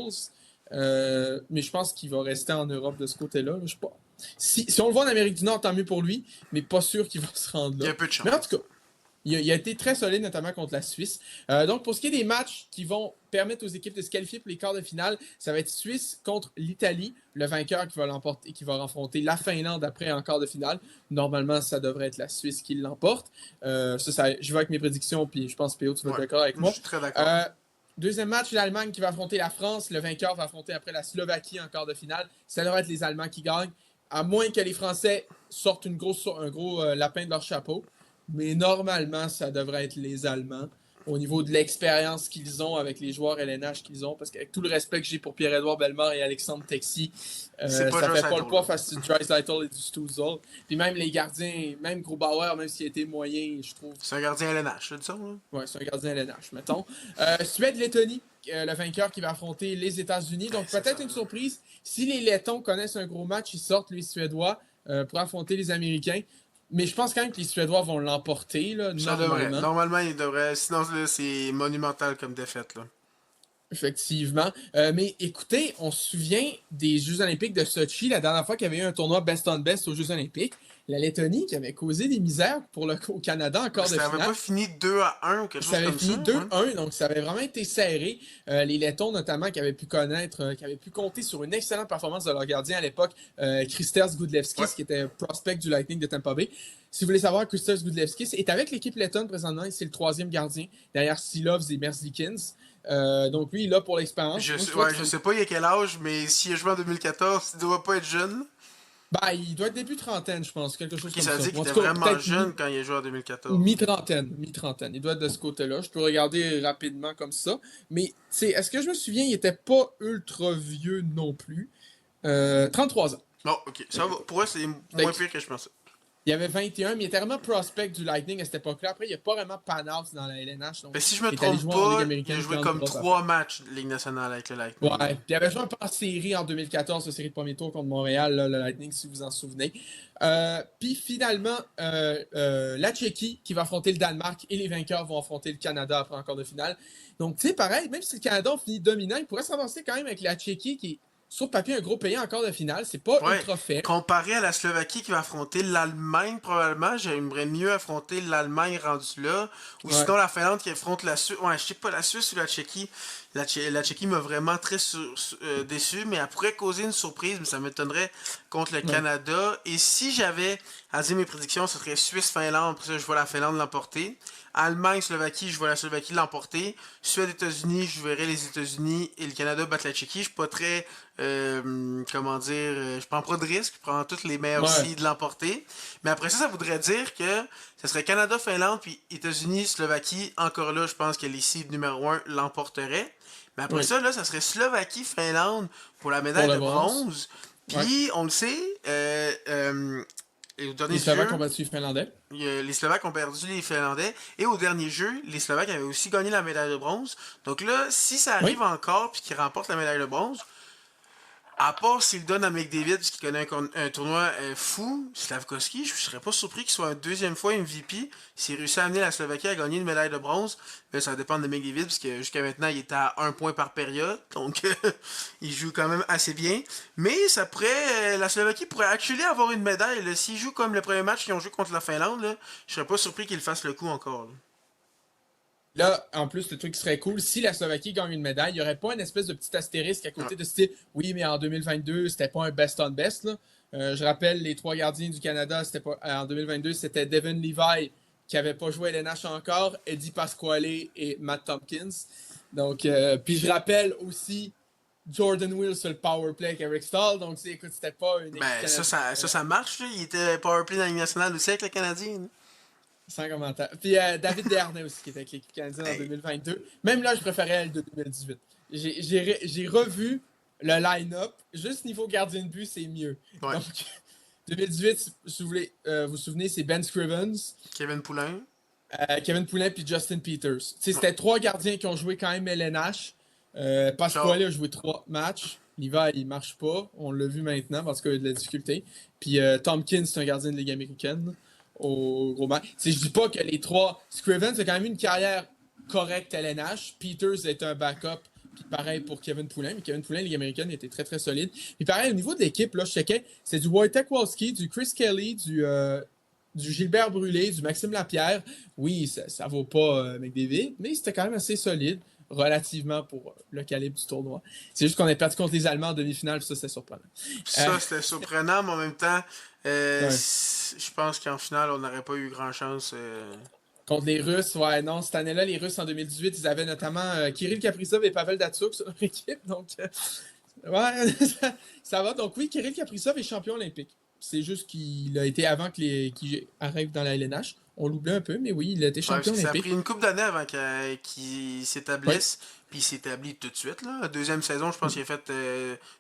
Mais je pense qu'il va rester en Europe de ce côté-là. Je sais pas. Si on le voit en Amérique du Nord, tant mieux pour lui, mais pas sûr qu'il va se rendre Il y là. a peu de Mais en tout chance. cas, il a été très solide, notamment contre la Suisse. Donc, pour ce qui est des matchs qui vont permettre aux équipes de se qualifier pour les quarts de finale, ça va être Suisse contre l'Italie, le vainqueur qui va l'emporter, qui va rencontrer la Finlande après en quart de finale. Normalement, ça devrait être la Suisse qui l'emporte. Je vais avec mes prédictions, puis je pense, PO, tu vas être Ouais. d'accord avec Je moi. suis très d'accord. Deuxième match, l'Allemagne qui va affronter la France. Le vainqueur va affronter après la Slovaquie en quart de finale. Ça devrait être les Allemands qui gagnent, à moins que les Français sortent un gros lapin de leur chapeau. mais normalement, ça devrait être les Allemands au niveau de l'expérience qu'ils ont avec les joueurs LNH qu'ils ont, parce qu'avec tout le respect que j'ai pour Pierre-Edouard Bellemare et Alexandre Texier, C'est pas ça Josh fait pas le Idol, poids là. face à Draisaitl et du Stützle. Puis même les gardiens, même Grubauer, même s'il a été moyen, je trouve. C'est un gardien LNH, là, disons. Là. Ouais, c'est un gardien LNH, mettons. Suède-Lettonie, le vainqueur qui va affronter les États-Unis. Donc C'est ça. peut-être une surprise. Si les Lettons connaissent un gros match, ils sortent les Suédois pour affronter les Américains. Mais je pense quand même que les Suédois vont l'emporter, là, Ça devrait. normalement. Normalement, il devrait. Sinon, là, c'est monumental comme défaite. Là. Effectivement. Mais écoutez, on se souvient des Jeux Olympiques de Sochi, la dernière fois qu'il y avait eu un tournoi Best on Best aux Jeux Olympiques. La Lettonie qui avait causé des misères au Canada en quart de Ça avait finale. pas fini 2-1 ou quelque Ça chose avait comme fini ça. 2-1, donc ça avait vraiment été serré. Les Lettons, notamment, qui avaient pu connaître, qui avaient pu compter sur une excellente performance de leur gardien à l'époque, Kristers Ouais. Gudlevskis, qui était prospect du Lightning de Tampa Bay. Si vous voulez savoir, Kristers Gudlevskis est avec l'équipe lettonne présentement, c'est le troisième gardien, derrière Silovs et Merzlikins. Donc lui, il est là pour l'expérience. Moi, je trouvais que Je sais pas il a quel âge, mais s'il a joué en 2014, il doit pas être jeune. bah, il doit être début trentaine, je pense, quelque chose Ok, comme ça veut ça. dire Ou qu'il en était tout cas, vraiment peut-être jeune quand il a joué en ou 2014. mi-trentaine, mi-trentaine. Il doit être de ce côté-là. Je peux regarder rapidement comme ça. Mais, est-ce que je me souviens, il était pas ultra vieux non plus. 33 ans. Bon, ok, ça va. Pour eux, c'est Fait moins que pire que je pensais. il avait 21, mais il était vraiment prospect du Lightning à cette époque-là. Après, il a pas vraiment pan-out dans la LNH. Donc, Mais si je me il est allé trompe jouer en Ligue pas, il a américaine puis joué en comme Europe après. 3 matchs de Ligue nationale avec le Lightning. Ouais. Puis il avait joué un peu en série en 2014, la série de premier tour contre Montréal, là, le Lightning, si vous vous en souvenez. Puis finalement, la Tchéquie qui va affronter le Danemark et les vainqueurs vont affronter le Canada après encore de finale. Donc, tu sais, pareil, même si le Canada a fini dominant, il pourrait s'avancer quand même avec la Tchéquie qui est sur papier un gros pays encore de finale. C'est pas Ouais, ultra faible. comparé à la Slovaquie qui va affronter l'Allemagne, probablement, j'aimerais mieux affronter l'Allemagne rendue là. Ou Ouais. sinon la Finlande qui affronte la Suisse. Ouais, je sais pas, la Suisse ou la Tchéquie. La Tchéquie m'a vraiment très déçu, mais elle pourrait causer une surprise, mais ça m'étonnerait contre le Ouais. Canada. Et si j'avais à dire mes prédictions, ce serait Suisse-Finlande, pour ça je vois la Finlande l'emporter. Allemagne-Slovaquie, je vois la Slovaquie l'emporter. Suède-États-Unis, je verrais les États-Unis et le Canada battre la Tchéquie. Je suis pas très comment dire, je prends pas de risque, je prends toutes les meilleurs Ouais. seeds de l'emporter. Mais après ça, ça voudrait dire que ce serait Canada, Finlande, puis États-Unis, Slovaquie. Encore là, je pense que les seeds numéro un l'emporteraient. Mais après Oui. ça, là, ça serait Slovaquie, Finlande pour la Pour médaille le de bronze. bronze. Ouais. Puis, on le sait, au dernier Les Slovaques ont jeu, battu les Finlandais. les Slovaques ont perdu les Finlandais. Et au dernier jeu, les Slovaques avaient aussi gagné la médaille de bronze. Donc là, si ça arrive Oui. encore puis qu'ils remportent la médaille de bronze, à part s'il donne à McDavid, parce qu'il connaît un tournoi fou, Slavkovski, je serais pas surpris qu'il soit une deuxième fois MVP s'il réussit à amener la Slovaquie à gagner une médaille de bronze. Mais ça va dépendre de McDavid, parce que jusqu'à maintenant, il est à 1 point par période. Donc, il joue quand même assez bien. Mais ça pourrait, la Slovaquie pourrait actually avoir une médaille. S'il joue comme le premier match qu'ils ont joué contre la Finlande, là, je serais pas surpris qu'il fasse le coup encore. Là. Là, en plus, le truc qui serait cool, si la Slovaquie gagne une médaille, il n'y aurait pas une espèce de petit astérisque à Ouais. côté de style oui, mais en 2022, c'était pas un best on best. Là. Je rappelle, les trois gardiens du Canada, c'était pas, en 2022, c'était Devin Levi, qui n'avait pas joué à LNH encore, Eddie Pasquale et Matt Tompkins. Donc, puis je rappelle aussi Jordan Will sur le power play avec Eric Stahl. Donc, écoute, c'était pas une équipe Ben, canadienne. ça marche. Là. Il était powerplay dans la Ligue nationale aussi avec le Canadien. Là. Sans commentaire. Puis David Desharnais aussi, qui était avec l'équipe canadienne en Hey. 2022. Même là, je préférais elle de 2018. J'ai revu le line-up. Juste niveau gardien de but, c'est mieux. Ouais. Donc, 2018, si vous vous souvenez, c'est Ben Scrivens, Kevin Poulin. Kevin Poulin puis Justin Peters. Ouais. C'était trois gardiens qui ont joué quand même LNH. Pasquale a joué 3 matchs. L'hiver, il marche pas. On l'a vu maintenant parce qu'il y a de la difficulté. Puis Tompkins, c'est un gardien de Ligue américaine au gros match. Je dis pas que les trois. Scrivens a quand même eu une carrière correcte à LNH. Peters est un backup. Puis pareil pour Kevin Poulin. Mais Kevin Poulin, Ligue américaine, était très très solide. Puis pareil, au niveau de l'équipe, là, je checkais, c'est du Wojtek Wolski, du Chris Kelly, du Gilbert Brûlé, du Maxime Lapierre. Oui, ça vaut pas McDavid, mais c'était quand même assez solide, relativement pour le calibre du tournoi. C'est juste qu'on a perdu contre les Allemands en demi-finale, puis ça, c'était surprenant. Ça, c'était surprenant, mais en même temps, Ouais. je pense qu'en finale, on n'aurait pas eu grand chance. Contre les Russes, ouais, non, cette année-là, les Russes en 2018, ils avaient notamment Kirill Kaprizov et Pavel Datsyuk sur leur équipe, donc ouais, ça va. Donc oui, Kirill Kaprizov est champion olympique. C'est juste qu'il a été avant qu'il arrive dans la LNH. On l'oublie un peu, mais oui, il a été Ouais, parce champion que ça a olympique. pris une couple d'années avant qu'il Oui, s'établisse, puis il s'établit tout de suite. Là. La deuxième saison, je pense qu'il a fait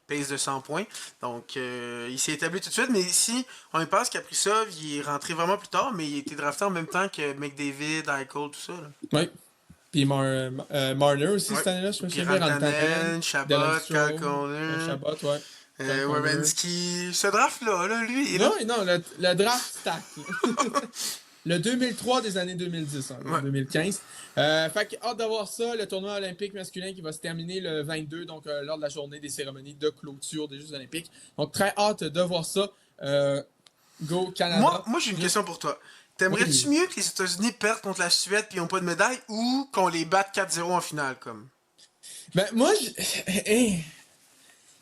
pace de 100 points. Donc, il s'est établi tout de suite. Mais ici, on pense Kaprizov, il est rentré vraiment plus tard, mais il a été drafté en même temps que McDavid, Eichel, tout ça. Là. oui. Puis Marner aussi Ouais. cette année-là, je me Puis souviens bien, Rantanen, Rantanen, Chabot, Dylan Kyle Strome, Connor, Chabot, ouais. Kyle Connor. Werenski. Ce draft-là, là, lui, il est là. Non, non, le draft stack. Le 2003 des années 2010, en Ouais. 2015. Fait que hâte d'avoir ça, le tournoi olympique masculin qui va se terminer le 22, donc lors de la journée des cérémonies de clôture des Jeux olympiques. Donc très hâte de voir ça. Go Canada. Moi j'ai une question pour toi. T'aimerais-tu Oui. mieux que les États-Unis perdent contre la Suède puis ils n'ont pas de médaille ou qu'on les batte 4-0 en finale, comme? Ben, moi, hey,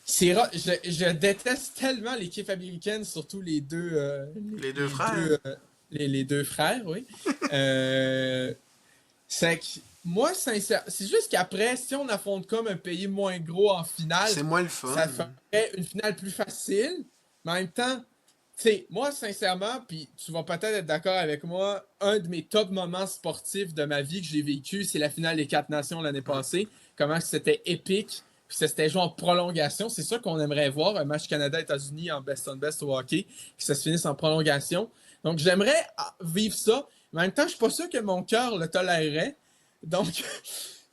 c'est rare. Je déteste tellement l'équipe américaine, surtout les deux, Les deux frères? les deux frères, oui. Euh, c'est que moi, sincèrement, c'est juste qu'après, si on affronte comme un pays moins gros en finale, C'est moins le fun. ça ferait une finale plus facile. Mais en même temps, tu sais, moi, sincèrement, puis tu vas peut-être être d'accord avec moi, un de mes top moments sportifs de ma vie que j'ai vécu, c'est la finale des 4 nations l'année passée. Comment c'était épique. Puis c'était joué en prolongation. C'est ça qu'on aimerait voir, un match Canada-États-Unis en best-on-best au hockey, que ça se finisse en prolongation. Donc j'aimerais vivre ça. Mais en même temps, je suis pas sûr que mon cœur le tolérerait. Donc,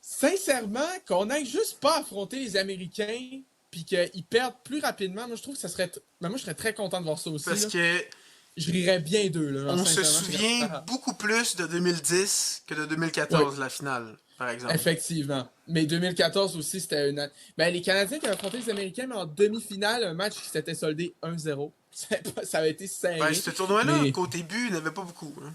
sincèrement, qu'on n'aille juste pas affronter les Américains puis qu'ils perdent plus rapidement, moi je trouve que ça serait. Ben, moi je serais très content de voir ça aussi. Parce Là. que Je rirais bien d'eux. Là, genre, on se sincèrement, je serais- souvient Ah, beaucoup plus de 2010 que de oui, 2014, la finale, par exemple. effectivement. Mais 2014 aussi, c'était une. Ben, les Canadiens qui avaient affronté les Américains, mais en demi-finale, un match qui s'était soldé 1-0. Ça avait été Ben, serré. ce tournoi-là, Mais côté but, il n'y en avait pas beaucoup. Hein.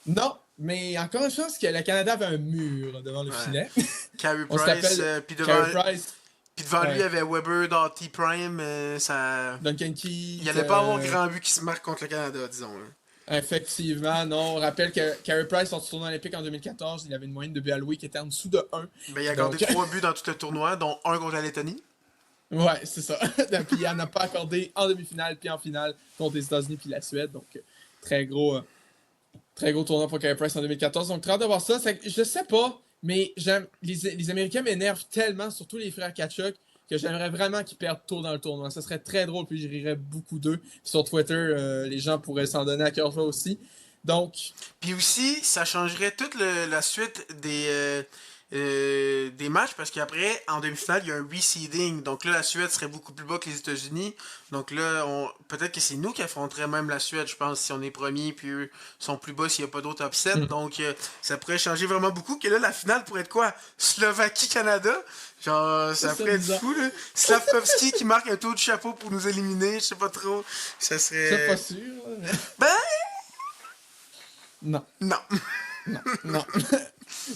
non, mais encore une chose, que le Canada avait un mur devant le Ouais. filet. Carey On se Price, rappelle Carey Price, puis devant lui, il y ouais, avait Weber, Doughty, Prime. Duncan Il n'y Keith. allait pas avoir grand but qui se marque contre le Canada, disons. Là. Effectivement, non. On rappelle que Carey Price, son tournoi olympique en 2014, il avait une moyenne de buts alloués qui était en dessous de 1. Ben, il a accordé Donc, 3 buts dans tout le tournoi, dont un contre la Lettonie. ouais, c'est ça. Puis il n'en a pas accordé en demi-finale puis en finale contre les États-Unis puis la Suède. Donc, très gros, très gros tournoi pour Carey Price en 2014. Donc, très hâte de voir ça. Je sais pas, mais j'aime les Américains m'énervent tellement, surtout les frères Kachuk, que j'aimerais vraiment qu'ils perdent tôt dans le tournoi. Ça serait très drôle, puis je rirais beaucoup d'eux. Puis sur Twitter, les gens pourraient s'en donner à cœur joie aussi. Donc, Puis aussi, ça changerait toute la suite des matchs parce qu'après, en demi-finale, il y a un reseeding. Donc là, la Suède serait beaucoup plus bas que les États-Unis. Donc là, peut-être que c'est nous qui affronterait même la Suède, je pense, si on est premier, puis eux sont plus bas s'il n'y a pas d'autres upsets. Donc ça pourrait changer vraiment beaucoup. Que là, la finale pourrait être quoi? Slovaquie-Canada? Genre, ça c'est pourrait être bizarre. fou, là. Slavkovski qui marque un tour de chapeau pour nous éliminer, je sais pas trop. Ça C'est pas serait... sûr. Ben, Non, non. non, non.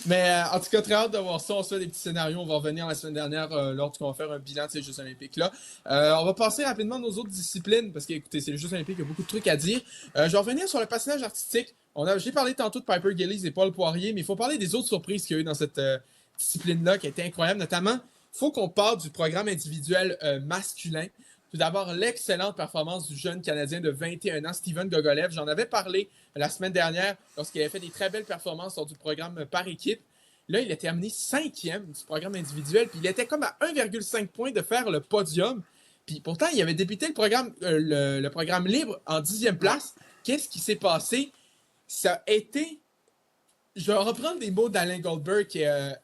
Mais en tout cas, très hâte de voir ça. On se fait des petits scénarios. On va revenir la semaine dernière lorsqu'on va faire un bilan de ces Jeux olympiques-là. On va passer rapidement à nos autres disciplines parce que, écoutez, c'est les Jeux olympiques, il y a beaucoup de trucs à dire. Je vais revenir sur le patinage artistique. J'ai parlé tantôt de Piper Gillies et Paul Poirier, mais il faut parler des autres surprises qu'il y a eu dans cette discipline-là qui a été incroyable. Notamment, il faut qu'on parle du programme individuel masculin. Tout d'abord, l'excellente performance du jeune Canadien de 21 ans, Steven Gogolev. J'en avais parlé la semaine dernière lorsqu'il avait fait des très belles performances lors du programme par équipe. Là, il a terminé 5e du programme individuel, puis il était comme à 1,5 points de faire le podium. Puis pourtant, il avait débuté le programme libre en 10e place. Qu'est-ce qui s'est passé? Ça a été je vais reprendre des mots d'Alain Goldberg,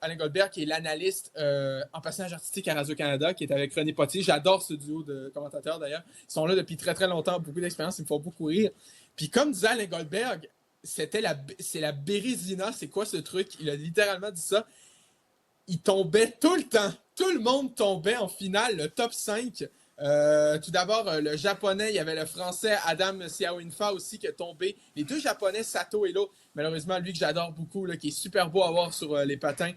Alain Goldberg, qui est l'analyste en patinage artistique à Radio-Canada, qui est avec René Potier. J'adore ce duo de commentateurs, d'ailleurs. Ils sont là depuis très, très longtemps, beaucoup d'expérience, ils me font beaucoup rire. Puis comme disait Alain Goldberg, c'est la Bérésina, c'est quoi ce truc? Il a littéralement dit ça. Il tombait tout le temps. Tout le monde tombait en finale, le top 5. Tout d'abord, le japonais, il y avait le français Adam Siawinfa aussi qui est tombé. Les deux japonais, Sato et Lo, malheureusement, lui que j'adore beaucoup, là, qui est super beau à voir sur les patins,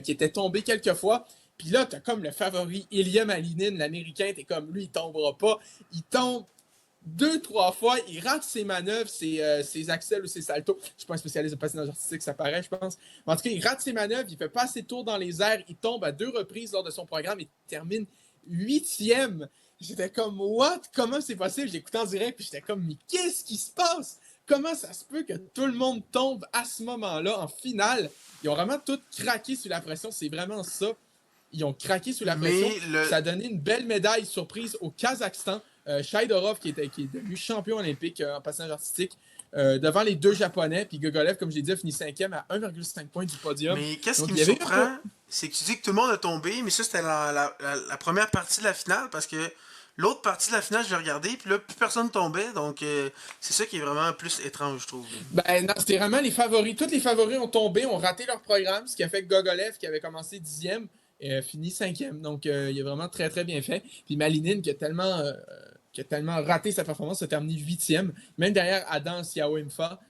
qui était tombé quelques fois. Puis là, t'as comme le favori Ilya Malinin, l'américain, t'es comme lui, il tombera pas. Il tombe 2, 3 fois, il rate ses manœuvres, ses axels ou ses saltos. Je suis pas un spécialiste de patinage artistique, ça paraît, je pense. Mais en tout cas, il rate ses manœuvres, il fait pas assez de tours dans les airs, il tombe à 2 reprises lors de son programme et termine 8e. J'étais comme, what? Comment c'est possible? J'écoutais en direct, puis j'étais comme, mais qu'est-ce qui se passe? Comment ça se peut que tout le monde tombe à ce moment-là en finale? Ils ont vraiment tout craqué sous la pression, c'est vraiment ça. Ils ont craqué sous la pression. Mais le. Ça a donné une belle médaille surprise au Kazakhstan. Shaidorov, qui est devenu champion olympique en passage artistique, devant les deux Japonais. Puis Gogolev, comme je l'ai dit, a fini 5e à 1,5 points du podium. Mais qu'est-ce Donc, qui me il y avait surprend, c'est que tu dis que tout le monde a tombé, mais ça c'était la première partie de la finale, parce que l'autre partie de la finale, je l'ai regardé, puis là, plus personne tombait, donc c'est ça qui est vraiment plus étrange, je trouve. Ben non, c'était vraiment les favoris. Tous les favoris ont tombé, ont raté leur programme, ce qui a fait que Gogolev, qui avait commencé 10e, a fini 5e. Donc, il a vraiment très, très bien fait. Puis Malinine, qui a tellement raté sa performance, a terminé 8e. Même derrière Adam Siaoimfa,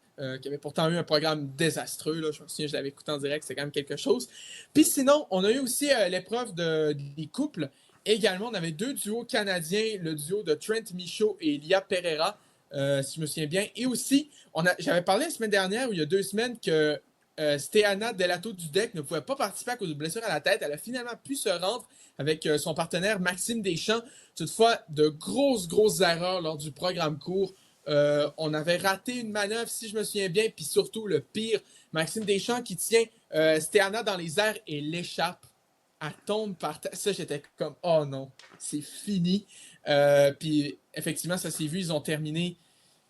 qui avait pourtant eu un programme désastreux. Là. Je me souviens, je l'avais écouté en direct, c'est quand même quelque chose. Puis sinon, on a eu aussi l'épreuve des couples. Également, on avait deux duos canadiens, le duo de Trent Michaud et Lia Pereira, si je me souviens bien. Et aussi, j'avais parlé la semaine dernière, ou il y a 2 semaines, que Steana Delato Dudek ne pouvait pas participer à cause de blessure à la tête. Elle a finalement pu se rendre avec son partenaire Maxime Deschamps. Toutefois, de grosses erreurs lors du programme court. On avait raté une manœuvre, si je me souviens bien, puis surtout le pire, Maxime Deschamps qui tient Steana dans les airs et l'échappe. Elle tombe par terre. Ça, j'étais comme, oh non, c'est fini. Puis effectivement, ça s'est vu, ils ont terminé,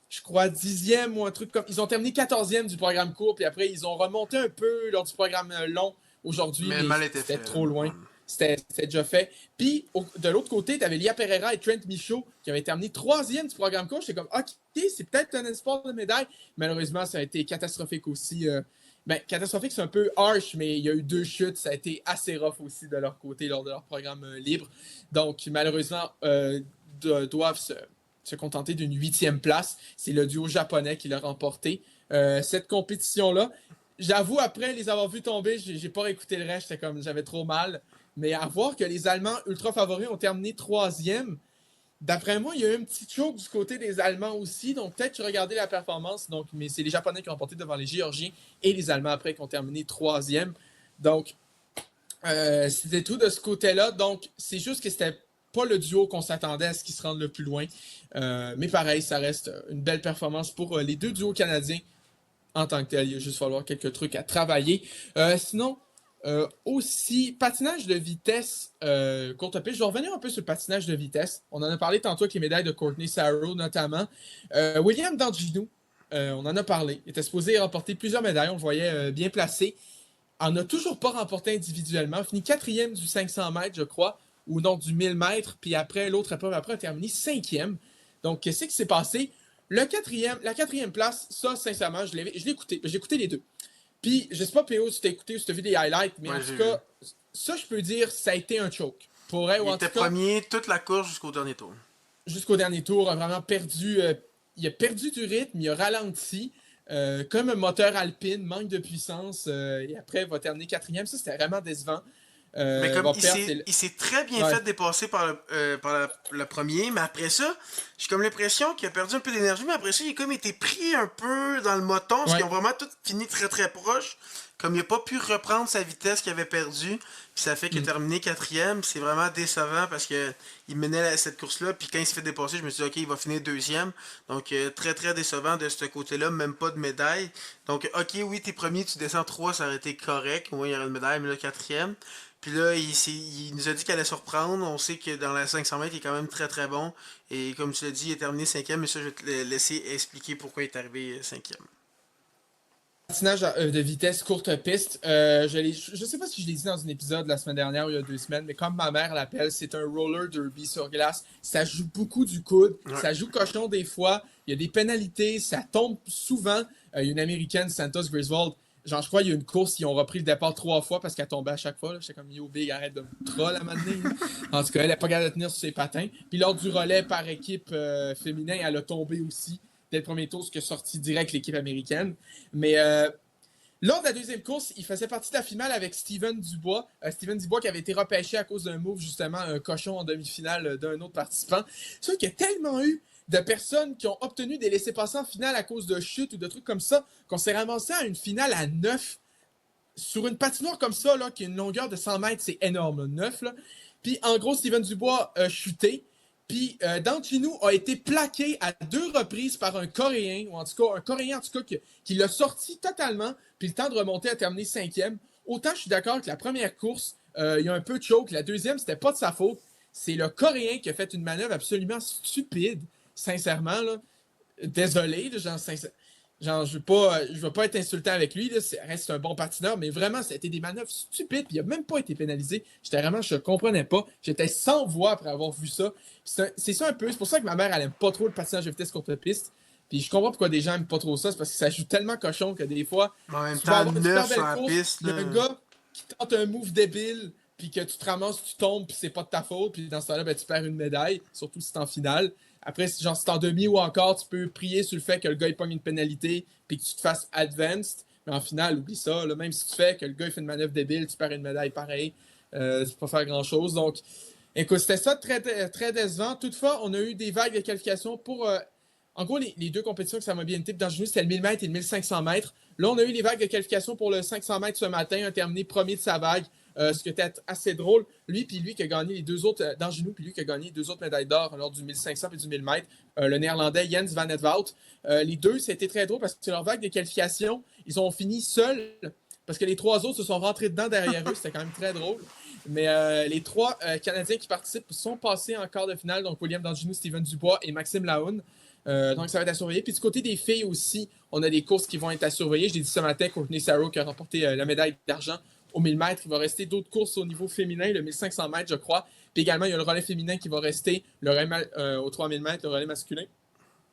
je crois, 10e ou un truc comme. Ils ont terminé 14e du programme court, puis après, ils ont remonté un peu lors du programme long aujourd'hui, Mais mais mal était c'était fait. trop loin. C'était déjà fait. Puis, de l'autre côté, tu avais Lia Pereira et Trent Michaud qui avaient terminé 3e du programme court. J'étais comme, OK, c'est peut-être un espoir de médaille. Malheureusement, ça a été catastrophique aussi. Ben, catastrophique, c'est un peu harsh, mais il y a eu 2 chutes. Ça a été assez rough aussi de leur côté lors de leur programme libre. Donc, malheureusement, doivent se contenter d'une 8e place. C'est le duo japonais qui l'a remporté. Cette compétition-là, j'avoue, après les avoir vus tomber, j'ai pas réécouté le reste. J'avais trop mal. Mais à voir que les Allemands ultra favoris ont terminé 3e, d'après moi, il y a eu un petit choke du côté des Allemands aussi. Donc, peut-être que regardez la performance. Donc, mais c'est les Japonais qui ont remporté devant les Géorgiens et les Allemands après qui ont terminé 3e. Donc, c'était tout de ce côté-là. Donc, c'est juste que c'était pas le duo qu'on s'attendait à ce qu'ils se rendent le plus loin. Mais pareil, ça reste une belle performance pour les deux duos canadiens en tant que tel. Il va juste falloir quelques trucs à travailler. Sinon, aussi, patinage de vitesse, courte piste. Je vais revenir un peu sur le patinage de vitesse. On en a parlé tantôt avec les médailles de Courtney Sarrow notamment. William Danginou, on en a parlé. Il était supposé remporter plusieurs médailles. On le voyait bien placé. On n'a toujours pas remporté individuellement. Il finit 4e du 500 mètres, je crois, ou non, du 1000 mètres. Puis après, l'autre épreuve après a terminé 5e. Donc, qu'est-ce qui s'est passé? La quatrième place, ça, sincèrement, je l'ai écouté. J'ai écouté les deux. Puis, je sais pas, PO, si tu as écouté ou si tu as vu des highlights, mais en tout cas, ça, je peux dire, ça a été un choke. Il était premier toute la course jusqu'au dernier tour. Jusqu'au dernier tour, a vraiment perdu. Il a perdu du rythme, il a ralenti. Comme un moteur alpine, manque de puissance. Et après, il va terminer 4e. Ça, c'était vraiment décevant. Mais comme il s'est très bien fait dépasser par le premier, mais après ça, j'ai comme l'impression qu'il a perdu un peu d'énergie, mais après ça, il a comme été pris un peu dans le moton, parce qu'ils ont vraiment tout fini très très proche. Comme il n'a pas pu reprendre sa vitesse qu'il avait perdue, puis ça fait qu'il a terminé 4e, c'est vraiment décevant parce que il menait cette course-là, puis quand il s'est fait dépasser, je me suis dit, ok, il va finir 2e. Donc très très décevant de ce côté-là, même pas de médaille. Donc, ok, oui, t'es premier, tu descends 3, ça aurait été correct, au moins il y aurait une médaille, mais là, 4e. Puis là, il nous a dit qu'elle allait se reprendre. On sait que dans la 500 mètres, il est quand même très très bon. Et comme tu l'as dit, il est terminé 5e, mais ça, je vais te laisser expliquer pourquoi il est arrivé 5e. Patinage de vitesse courte piste. Je sais pas si je l'ai dit dans un épisode la semaine dernière ou il y a 2 semaines, mais comme ma mère l'appelle, c'est un roller derby sur glace. Ça joue beaucoup du coude, ça joue cochon des fois, il y a des pénalités, ça tombe souvent. Il y a une américaine, Santos Griswold, genre je crois qu'il y a une course, ils ont repris le départ 3 fois parce qu'elle tombait à chaque fois. J'étais comme yo big, arrête de me troll à un moment donné. En tout cas, elle n'a pas capable de tenir sur ses patins. Puis lors du relais par équipe féminin, elle a tombé aussi dès le premier tour, ce qui a sorti direct l'équipe américaine. Mais lors de la deuxième course, il faisait partie de la finale avec Steven Dubois. Steven Dubois qui avait été repêché à cause d'un move, justement, un cochon en demi-finale d'un autre participant. Sauf qu'il y a tellement eu de personnes qui ont obtenu des laissez-passer en finale à cause de chutes ou de trucs comme ça, qu'on s'est ramassé à une finale à 9 sur une patinoire comme ça, là, qui a une longueur de 100 mètres, c'est énorme, là, 9. Là. Puis en gros, Steven Dubois a chuté. Puis Dancinu a été plaqué à 2 reprises par un Coréen, ou en tout cas un Coréen qui l'a sorti totalement, puis le temps de remonter à terminer 5e. Autant je suis d'accord que la première course, il y a un peu de choke. La deuxième, c'était pas de sa faute. C'est le Coréen qui a fait une manœuvre absolument stupide, sincèrement. Là. Désolé, là, je veux pas être insultant avec lui, là, reste un bon patineur, mais vraiment, ça a été des manœuvres stupides, puis il a même pas été pénalisé. Je comprenais pas. J'étais sans voix après avoir vu ça. C'est ça un peu, c'est pour ça que ma mère, elle aime pas trop le patinage de vitesse contre piste. Puis je comprends pourquoi des gens aiment pas trop ça, c'est parce que ça joue tellement cochon que des fois, En même tu vas temps, avoir une super 9 sur belle la course, piste, il y a là. un gars qui tente un move débile, puis que tu te ramasses, tu tombes, puis c'est pas de ta faute, puis dans ce temps-là, ben, tu perds une médaille, surtout si c'est en finale. Après, genre, si t'es en demi ou encore, tu peux prier sur le fait que le gars il pogne une pénalité puis que tu te fasses advanced. Mais en finale, oublie ça. Là, même si tu fais que le gars il fait une manœuvre débile, tu perds une médaille pareil. Tu peux pas faire grand-chose. Donc, écoute, c'était ça très, très décevant. Toutefois, on a eu des vagues de qualification pour... en gros, les 2 compétitions que ça m'a bien été dans le genou, c'était le 1000 mètres et le 1500 mètres. Là, on a eu les vagues de qualification pour le 500 mètres ce matin, un terminé premier de sa vague. Ce qui était assez drôle. Lui qui a gagné les 2 autres d'Angenu, puis lui qui a gagné les 2 autres médailles d'or lors du 1500 et du 1000 mètres, le néerlandais Jens van het Wout. Les deux, c'était très drôle parce que leur vague de qualification, ils ont fini seuls parce que les 3 autres se sont rentrés dedans derrière eux. C'était quand même très drôle. Mais les 3 Canadiens qui participent sont passés en quart de finale. Donc William D'Angenu, Steven Dubois et Maxime Lahoun. Donc ça va être à surveiller. Puis du côté des filles aussi, on a des courses qui vont être à surveiller. Je l'ai dit ce matin, Courtney Sarrow qui a remporté la médaille d'argent au 1000 mètres. Il va rester d'autres courses au niveau féminin, le 1500 mètres, je crois. Puis également, il y a le relais féminin qui va rester au 3000 mètres, le relais masculin.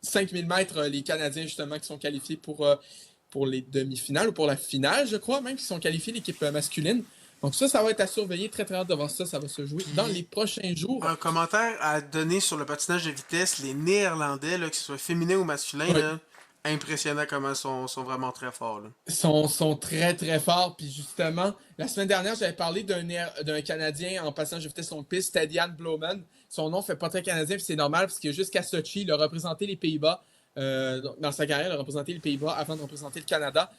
5000 mètres, les Canadiens, justement, qui sont qualifiés pour les demi-finales ou pour la finale, je crois, même, qui sont qualifiés, l'équipe masculine. Donc ça va être à surveiller. Très, très hâte de voir ça. Ça va se jouer dans les prochains jours. Un commentaire à donner sur le patinage de vitesse, les Néerlandais, là, que ce soit féminin ou masculin, Oui. là, impressionnant comment ils sont vraiment très forts. Là. Sont très, très forts. Puis justement, la semaine dernière, j'avais parlé d'un Canadien en patinage de vitesse longue piste, c'était Diane Bloman. Son nom fait pas très canadien, puis c'est normal, parce que jusqu'à Sochi, il a représenté les Pays-Bas. Dans sa carrière, il a représenté les Pays-Bas avant de représenter le Canada.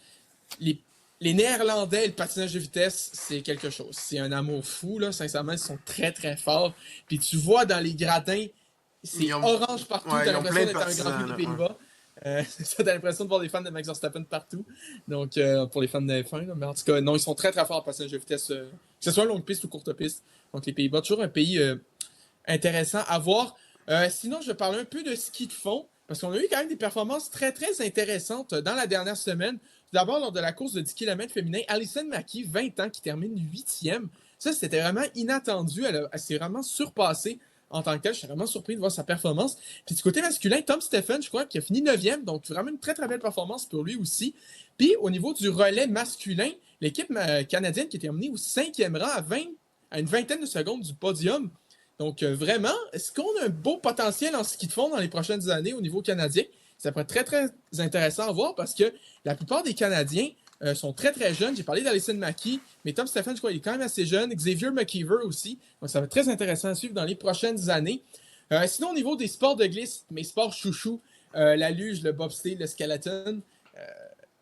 Les Néerlandais, le patinage de vitesse, c'est quelque chose. C'est un amour fou, là. Sincèrement, ils sont très, très forts. Puis tu vois dans les gradins, c'est orange partout. Ouais, t'as l'impression d'être de un Grand Prix des Pays-Bas. C'est ça, t'as l'impression de voir des fans de Max Verstappen partout. Donc, pour les fans de F1, là. Mais en tout cas, non, ils sont très, très forts en patinage de vitesse. Que ce soit longue piste ou courte piste. Donc, les Pays-Bas, toujours un pays intéressant à voir. Sinon, je vais parler un peu de ski de fond. Parce qu'on a eu quand même des performances très, très intéressantes dans la dernière semaine. D'abord, lors de la course de 10 km féminin, Alison Mackie, 20 ans, qui termine 8e. Ça, c'était vraiment inattendu. Elle s'est vraiment surpassée en tant que telle. Je suis vraiment surpris de voir sa performance. Puis du côté masculin, Tom Stephen, je crois, qui a fini 9e. Donc, vraiment une très, très belle performance pour lui aussi. Puis, au niveau du relais masculin, l'équipe canadienne qui a terminé au 5e rang à une vingtaine de secondes du podium. Donc, vraiment, est-ce qu'on a un beau potentiel en ski de fond dans les prochaines années au niveau canadien? Ça pourrait être très, très intéressant à voir parce que la plupart des Canadiens sont très, très jeunes. J'ai parlé d'Alison Mackie, mais Tom Stephen, je crois, il est quand même assez jeune. Xavier McKeever aussi. Donc, ça va être très intéressant à suivre dans les prochaines années. Sinon, au niveau des sports de glisse, mes sports chouchous, la luge, le bobsleigh, le skeleton,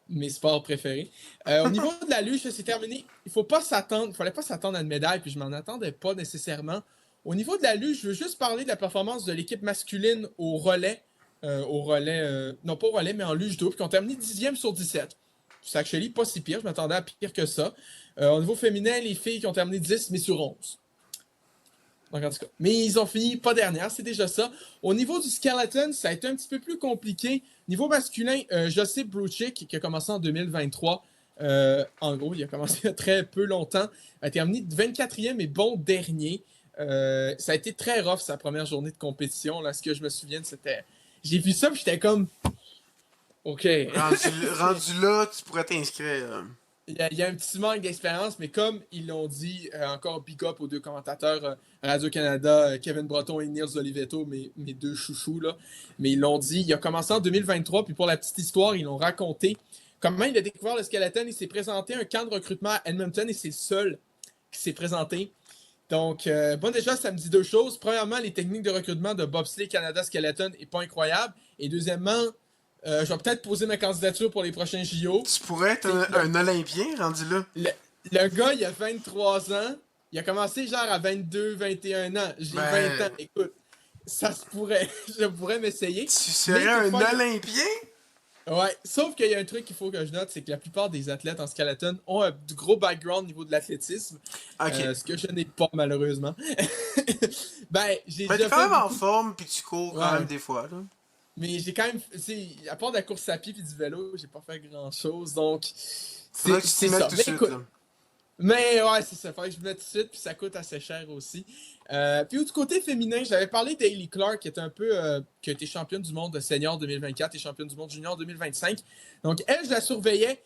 mes sports préférés. Au niveau de la luge, c'est terminé. Il fallait pas s'attendre à une médaille, puis je m'en attendais pas nécessairement. Au niveau de la luge, je veux juste parler de la performance de l'équipe masculine au relais. Non pas au relais, mais en luge double, qui ont terminé 10e sur 17. C'est actually pas si pire, je m'attendais à pire que ça. Au niveau féminin, les filles qui ont terminé 10, mais sur 11. Donc, en tout cas. Mais ils ont fini pas dernière, c'est déjà ça. Au niveau du skeleton, ça a été un petit peu plus compliqué. Niveau masculin, Josip Bruchik, qui a commencé en 2023. En gros, il a commencé il y a très peu longtemps. A terminé 24e et bon dernier. Ça a été très rough sa première journée de compétition. Là, ce que je me souviens, c'était... J'ai vu ça, puis j'étais comme... OK. Rendu là, tu pourrais t'inscrire. Il y a un petit manque d'expérience, mais comme ils l'ont dit, encore big up aux 2 commentateurs Radio-Canada, Kevin Breton et Niels Olivetto, mes 2 chouchous, là. Mais ils l'ont dit, il a commencé en 2023, puis pour la petite histoire, ils l'ont raconté. Comment il a découvert le skeleton, il s'est présenté à un camp de recrutement à Edmonton, et c'est le seul qui s'est présenté. Donc, bon, déjà, ça me dit 2 choses. Premièrement, les techniques de recrutement de Bobsleigh Canada Skeleton n'est pas incroyable. Et deuxièmement, je vais peut-être poser ma candidature pour les prochains JO. Tu pourrais être un Olympien rendu là. Le gars, il a 23 ans. Il a commencé genre à 22, 21 ans. J'ai 20 ans. Écoute, Ça se pourrait. Je pourrais m'essayer. Tu Mais serais un toutefois, Olympien? ouais, sauf qu'il y a un truc qu'il faut que je note, c'est que la plupart des athlètes en skeleton ont un gros background au niveau de l'athlétisme, Ok. ce que je n'ai pas malheureusement. Ben, j'ai Ben, t'es déjà quand fait même en beaucoup. forme, puis tu cours quand même Ouais. des fois, là. Mais j'ai quand même, à part de la course à pied puis du vélo, j'ai pas fait grand-chose, donc Faudrait que tu t'y c'est mettes ça. tout de Mais suite, écoute, là. mais ouais, c'est ça. Faudrait que je me mette tout de suite, puis ça coûte assez cher aussi. Puis du côté féminin, j'avais parlé d'Hailey Clark, qui est un peu, qui a été championne du monde de senior 2024 et championne du monde junior 2025. Donc elle, je la surveillais,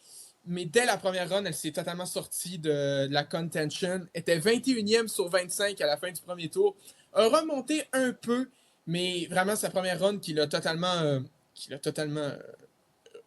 mais dès la première run, elle s'est totalement sortie de la contention. Elle était 21e sur 25 à la fin du premier tour. A remonté un peu, mais vraiment sa première run qui l'a totalement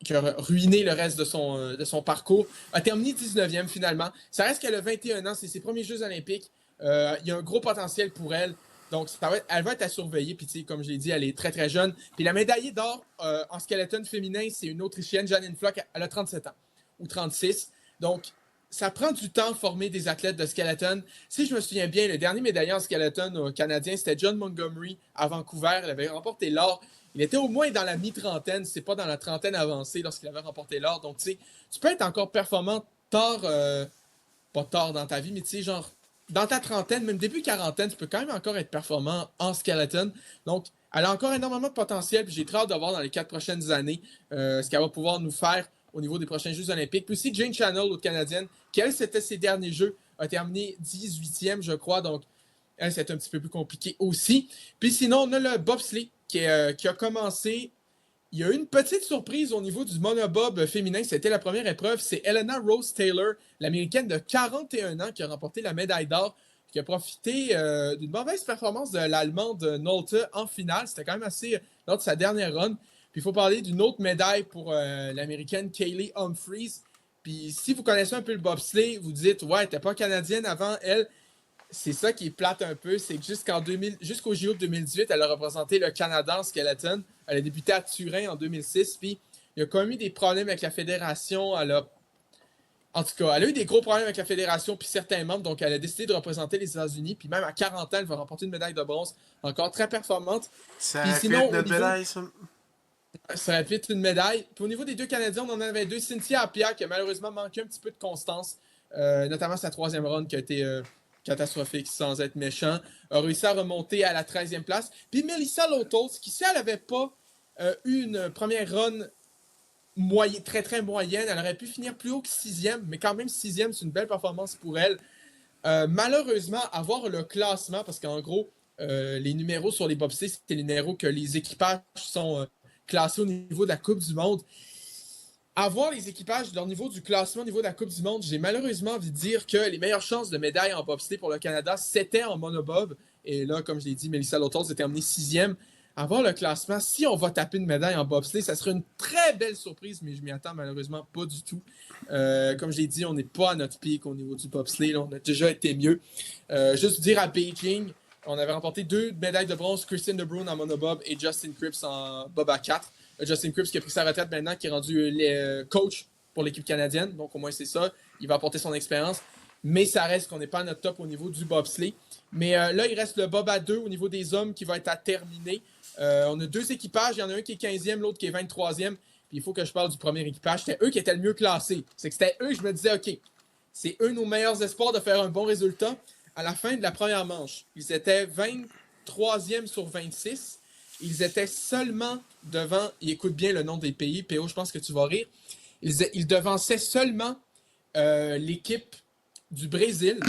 qui a ruiné le reste de son parcours, a terminé 19e finalement. Ça reste qu'elle a 21 ans, c'est ses premiers Jeux olympiques. Il y a un gros potentiel pour elle. Donc, elle va être à surveiller. Puis, comme je l'ai dit, elle est très, très jeune. Puis, la médaillée d'or en skeleton féminin, c'est une Autrichienne, Janine Flock. Elle a 37 ans ou 36. Donc, ça prend du temps de former des athlètes de skeleton. Si je me souviens bien, le dernier médaillé en skeleton canadien, c'était John Montgomery à Vancouver. Il avait remporté l'or. Il était au moins dans la mi-trentaine, c'est pas dans la trentaine avancée lorsqu'il avait remporté l'or. Donc, tu sais, tu peux être encore performant tard, pas tard dans ta vie, mais tu sais, genre, dans ta trentaine, même début quarantaine, tu peux quand même encore être performant en skeleton. Donc, elle a encore énormément de potentiel, puis j'ai très hâte de voir dans les 4 prochaines années ce qu'elle va pouvoir nous faire au niveau des prochains Jeux olympiques. Puis aussi, Jane Channel, l'autre Canadienne, qui, elle, c'était ses derniers Jeux, a terminé 18e, je crois. Donc, elle, c'est un petit peu plus compliqué aussi. Puis sinon, on a le bobsleigh qui a commencé. Il y a eu une petite surprise au niveau du monobob féminin. C'était la première épreuve. C'est Elena Rose Taylor, l'américaine de 41 ans, qui a remporté la médaille d'or, qui a profité d'une mauvaise performance de l'Allemande Nolte en finale. C'était quand même assez lors de sa dernière run. Puis il faut parler d'une autre médaille pour l'américaine Kaylee Humphries. Puis si vous connaissez un peu le bobsleigh, vous dites, ouais, elle n'était pas canadienne avant, elle. C'est ça qui est plate un peu, c'est que jusqu'au JO de 2018, elle a représenté le Canada en skeleton. Elle a débuté à Turin en 2006, puis il y a quand même eu des problèmes avec la fédération. En tout cas, elle a eu des gros problèmes avec la fédération puis certains membres, donc elle a décidé de représenter les États-Unis. Puis même à 40 ans, elle va remporter une médaille de bronze, encore très performante. Ça Puis aurait pu être sinon, notre médaille, ça. ça aurait pu être une médaille. Puis au niveau des deux Canadiens, on en avait deux. Cynthia Appia, qui a malheureusement manqué un petit peu de constance, notamment sa troisième run qui a été catastrophique sans être méchant, a réussi à remonter à la 13e place. Puis Melissa Lotos, qui si elle n'avait pas eu une première run très très moyenne, elle aurait pu finir plus haut que 6e, mais quand même 6e, c'est une belle performance pour elle. Malheureusement, avoir le classement, parce qu'en gros, les numéros sur les bobsleigh, c'est les numéros que les équipages sont classés au niveau de la Coupe du Monde. Avoir les équipages, leur niveau du classement au niveau de la Coupe du Monde, j'ai malheureusement envie de dire que les meilleures chances de médaille en bobsleigh pour le Canada, c'était en monobob. Et là, comme je l'ai dit, Melissa Lotos a terminé 6e. Avoir le classement, si on va taper une médaille en bobsleigh, ça serait une très belle surprise, mais je m'y attends malheureusement pas du tout. Comme je l'ai dit, on n'est pas à notre pic au niveau du bobsleigh. Là, on a déjà été mieux. Juste dire à Beijing, on avait remporté 2 médailles de bronze, Christine De Bruyne en monobob et Justin Cripps en bob à 4. Justin Cripps qui a pris sa retraite maintenant, qui est rendu coach pour l'équipe canadienne. Donc au moins c'est ça. Il va apporter son expérience. Mais ça reste qu'on n'est pas à notre top au niveau du bobsleigh. Mais là, il reste le bob à 2 au niveau des hommes qui va être à terminer. On a 2 équipages. Il y en a un qui est 15e, l'autre qui est 23e. Puis il faut que je parle du premier équipage. C'était eux qui étaient le mieux classés. C'est que c'était eux, je me disais, OK, c'est eux nos meilleurs espoirs de faire un bon résultat. À la fin de la première manche, ils étaient 23e sur 26. Ils étaient seulement devant, et écoute bien le nom des pays, PO, je pense que tu vas rire, ils devançaient seulement l'équipe du Brésil,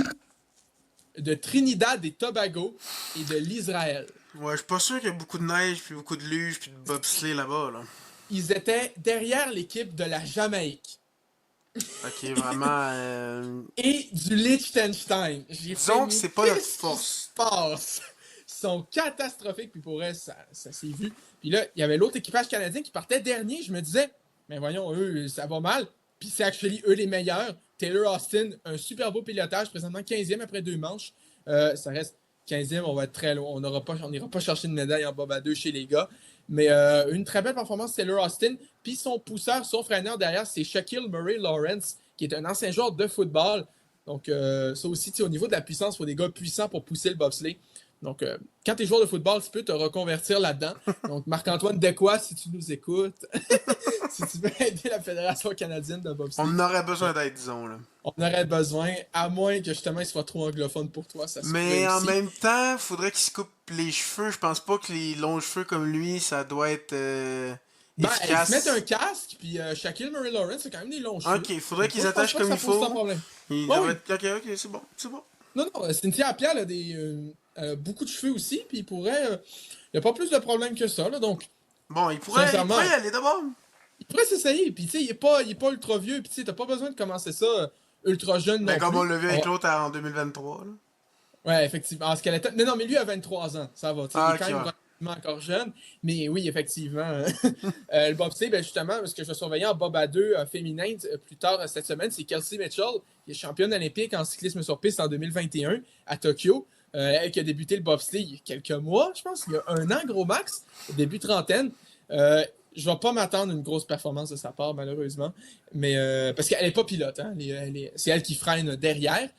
de Trinidad et Tobago et de l'Israël. Ouais, je suis pas sûr qu'il y a beaucoup de neige, puis beaucoup de luge, puis de bobsleigh là-bas, là. Ils étaient derrière l'équipe de la Jamaïque Ok, vraiment. et du Liechtenstein. J'ai fait Disons que mes c'est pas notre qu'est-ce qui se force. passe? Ils sont catastrophiques, puis pour eux, ça s'est vu. Puis là, il y avait l'autre équipage canadien qui partait dernier. Je me disais, mais voyons, eux, ça va mal. Puis c'est actually eux les meilleurs. Taylor Austin, un super beau pilotage, présentement 15e après 2 manches. Ça reste 15e, on va être très loin. On n'ira pas chercher une médaille en bob à 2 chez les gars. Mais une très belle performance, Taylor Austin. Puis son pousseur, son freineur derrière, c'est Shaquille Murray Lawrence, qui est un ancien joueur de football. Donc ça aussi, au niveau de la puissance, il faut des gars puissants pour pousser le bobsleigh. Donc, quand tu es joueur de football, tu peux te reconvertir là-dedans. Donc, Marc-Antoine Decoy, si tu nous écoutes, si tu veux aider la Fédération canadienne de bobsleigh, On aurait besoin d'aide, disons, là. on aurait besoin, à moins que justement il soit trop anglophone pour toi, ça se pourrait Mais en aussi. même temps, faudrait qu'il se coupe les cheveux. Je pense pas que les longs cheveux comme lui, ça doit être Ils se mettent un efficace. casque, puis Shaquille Murray Lawrence, c'est quand même des longs cheveux. Ok, faudrait Donc, qu'ils moi, je pense attachent pas que comme ça il pose tant de faut. problème. Il Oh, oui. devrait être. Ok, c'est bon, c'est bon. Non, non, Cynthia Pierre a beaucoup de cheveux aussi, puis il pourrait. Il n'y a pas plus de problème que ça, là, donc, Bon, il sincèrement, pourrait y aller d'abord. il pourrait s'essayer. Puis, tu sais, il est pas ultra vieux, puis, tu sais, t'as pas besoin de commencer ça ultra jeune Ben, non comme on plus. l'a vu avec l'autre en 2023, là. Ouais, effectivement. En skeleton. Non, mais lui a 23 ans, ça va. Tu sais, il Ah, est ok, quand même ouais. relativement encore jeune. Mais oui, effectivement. Le bobsleigh, ben justement, parce que je vais surveiller en bob à 2 féminin plus tard cette semaine, c'est Kelsey Mitchell, qui est championne olympique en cyclisme sur piste en 2021 à Tokyo. Elle qui a débuté le bobsleigh il y a quelques mois, je pense, il y a un an, gros max, début trentaine. Je ne vais pas m'attendre à une grosse performance de sa part, malheureusement. Mais parce qu'elle n'est pas pilote, hein. C'est elle qui freine derrière.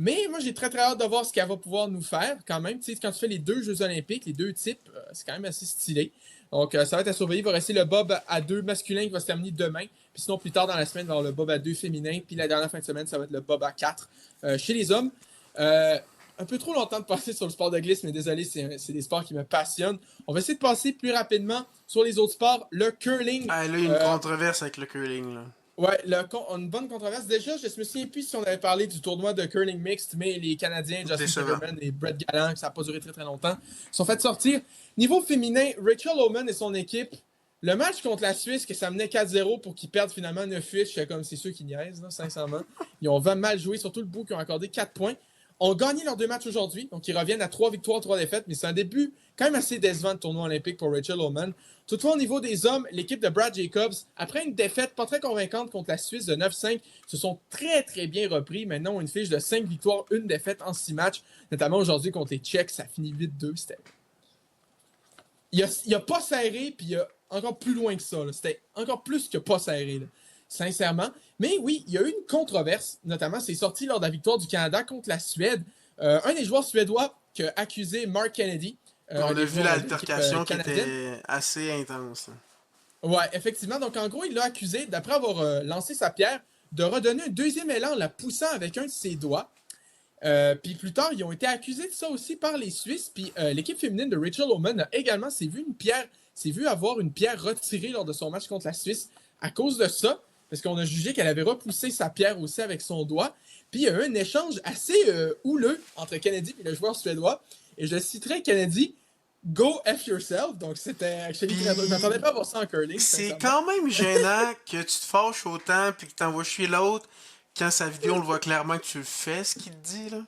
Mais moi, j'ai très très hâte de voir ce qu'elle va pouvoir nous faire quand même. Tu sais, quand tu fais les deux Jeux olympiques, les deux types, c'est quand même assez stylé. Donc, ça va être à surveiller. Il va rester le bob à 2 masculin qui va se terminer demain. Puis sinon, plus tard dans la semaine, il va y avoir le bob à 2 féminin. Puis la dernière fin de semaine, ça va être le bob à 4 chez les hommes. Un peu trop longtemps de passer sur le sport de glisse, mais désolé, c'est des sports qui me passionnent. On va essayer de passer plus rapidement sur les autres sports. Le curling. Ah, là, il y a une controverse avec le curling, là. Ouais, une bonne controverse. Déjà, je me souviens plus si on avait parlé du tournoi de curling mixte, mais les Canadiens, Justin Décevant. Timmerman et Brett Gallant, ça n'a pas duré très très longtemps, sont fait sortir. Niveau féminin, Rachel Oman et son équipe, le match contre la Suisse, que ça menait 4-0 pour qu'ils perdent finalement 9-8, je fais comme c'est ceux qui niaisent, là, sincèrement. Ils ont vraiment mal joué, surtout le bout qui ont accordé 4 points. Ont gagné leurs 2 matchs aujourd'hui, donc ils reviennent à 3 victoires, 3 défaites, mais c'est un début quand même assez décevant de tournoi olympique pour Rachel Oman. Toutefois, au niveau des hommes, l'équipe de Brad Jacobs, après une défaite pas très convaincante contre la Suisse de 9-5, se sont très très bien repris. Maintenant, on a une fiche de 5 victoires, 1 défaite en 6 matchs, notamment aujourd'hui contre les Tchèques, ça finit 8-2. Il a pas serré, puis il y a encore plus loin que ça. Là. C'était encore plus que pas serré, là. Sincèrement. Mais oui, il y a eu une controverse, notamment, c'est sorti lors de la victoire du Canada contre la Suède. Un des joueurs suédois qui a accusé Mark Kennedy. On a vu l'altercation qui canadienne. était assez intense. Ouais, effectivement. Donc, en gros, il l'a accusé, d'après avoir lancé sa pierre, de redonner un deuxième élan en la poussant avec un de ses doigts. Puis plus tard, ils ont été accusés de ça aussi par les Suisses. Puis l'équipe féminine de Rachel Oman a également s'est vu avoir une pierre retirée lors de son match contre la Suisse à cause de ça, parce qu'on a jugé qu'elle avait repoussé sa pierre aussi avec son doigt. Puis il y a eu un échange assez houleux entre Kennedy et le joueur suédois. Et je citerai Kennedy, Go F yourself. Donc c'était. Je m'attendais pas à voir ça en curling. C'est quand même gênant que tu te fâches autant puis que t'envoies chier l'autre quand sa vidéo on le voit clairement que tu le fais, ce qu'il te dit là.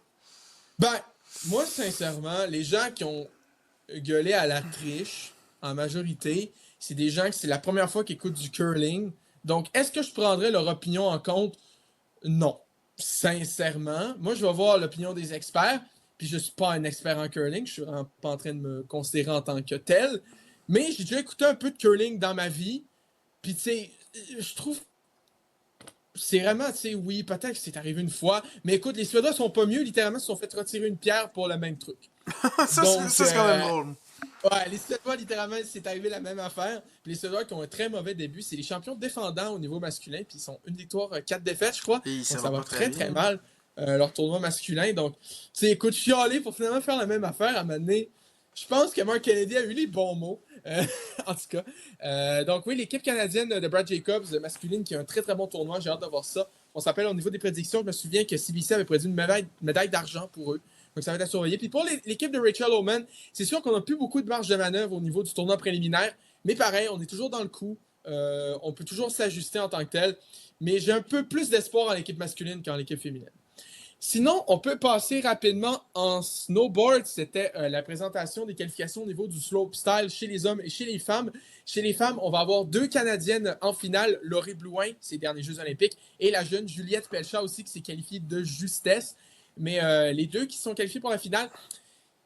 Ben, moi sincèrement, les gens qui ont gueulé à la triche, en majorité, c'est des gens que c'est la première fois qu'ils écoutent du curling. Donc, est-ce que je prendrais leur opinion en compte? Non. Sincèrement, moi, je vais voir l'opinion des experts, puis je suis pas un expert en curling, je suis vraiment pas en train de me considérer en tant que tel, mais j'ai déjà écouté un peu de curling dans ma vie, puis tu sais, je trouve c'est vraiment, tu sais, oui, peut-être que c'est arrivé une fois, mais écoute, les Suédois sont pas mieux, littéralement, ils se sont fait retirer une pierre pour le même truc. Donc, Ça c'est quand même drôle. ouais, les Suédois, littéralement, c'est arrivé la même affaire. Puis les Suédois qui ont un très mauvais début, c'est les champions défendants au niveau masculin, puis ils sont une victoire, 4 défaites, je crois. Et Donc ça ça va pas très bien. très mal, leur tournoi masculin. Donc, tu sais, écoute, chialer pour finalement faire la même affaire à m'amener. Je pense que Mark Kennedy a eu les bons mots, en tout cas. Donc oui, l'équipe canadienne de Brad Jacobs, masculine, qui a un très très bon tournoi, j'ai hâte de voir ça. On s'appelle au niveau des prédictions, je me souviens que CBC avait prédit une médaille d'argent pour eux. Donc ça va être à surveiller. Puis pour l'équipe de Rachel Oman, c'est sûr qu'on n'a plus beaucoup de marge de manœuvre au niveau du tournoi préliminaire, mais pareil, on est toujours dans le coup. On peut toujours s'ajuster en tant que tel. Mais j'ai un peu plus d'espoir en l'équipe masculine qu'en l'équipe féminine. Sinon, on peut passer rapidement en snowboard. C'était la présentation des qualifications au niveau du slopestyle chez les hommes et chez les femmes. Chez les femmes, on va avoir 2 Canadiennes en finale, Laurie Blouin, ses derniers Jeux olympiques, et la jeune Juliette Pelchat aussi, qui s'est qualifiée de justesse. Mais les 2 qui sont qualifiés pour la finale,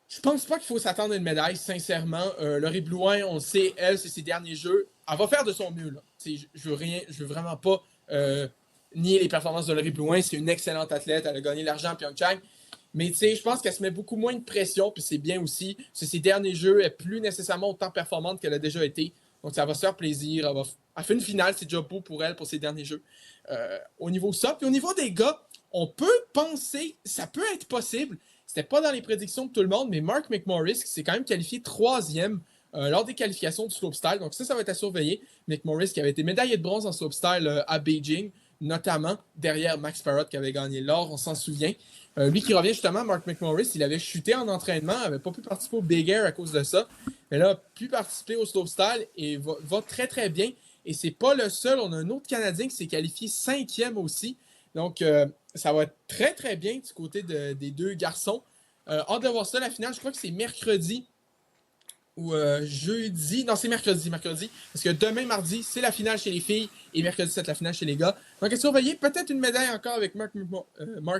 je pense pas qu'il faut s'attendre à une médaille, sincèrement. Laurie Blouin, on le sait, elle, c'est ses derniers Jeux. Elle va faire de son mieux, là. Je veux vraiment pas nier les performances de Laurie Blouin. C'est une excellente athlète. Elle a gagné l'argent à Pyeongchang. Mais tu sais, je pense qu'elle se met beaucoup moins de pression, puis c'est bien aussi. Ses derniers jeux, elle n'est plus nécessairement autant performante qu'elle a déjà été. Donc ça va se faire plaisir. Elle fait une finale, c'est déjà beau pour elle pour ses derniers jeux. Au niveau de ça. Puis au niveau des gars, on peut penser, ça peut être possible. C'était pas dans les prédictions de tout le monde, mais Mark McMorris, qui s'est quand même qualifié troisième lors des qualifications du slopestyle. Donc ça va être à surveiller. McMorris qui avait été médaillé de bronze en slopestyle à Beijing, notamment derrière Max Parrott qui avait gagné l'or, on s'en souvient. Lui qui revient justement, Mark McMorris, il avait chuté en entraînement, n'avait pas pu participer au Big Air à cause de ça. Mais là, a pu participer au slopestyle et va très très bien. Et c'est pas le seul, on a un autre Canadien qui s'est qualifié cinquième aussi. Donc ça va être très très bien du côté des deux garçons. Hâte de voir ça, la finale, je crois que c'est mercredi ou jeudi. Non, c'est mercredi. Parce que demain, mardi, c'est la finale chez les filles et mercredi, c'est la finale chez les gars. Donc, à surveiller, peut-être une médaille encore avec Mark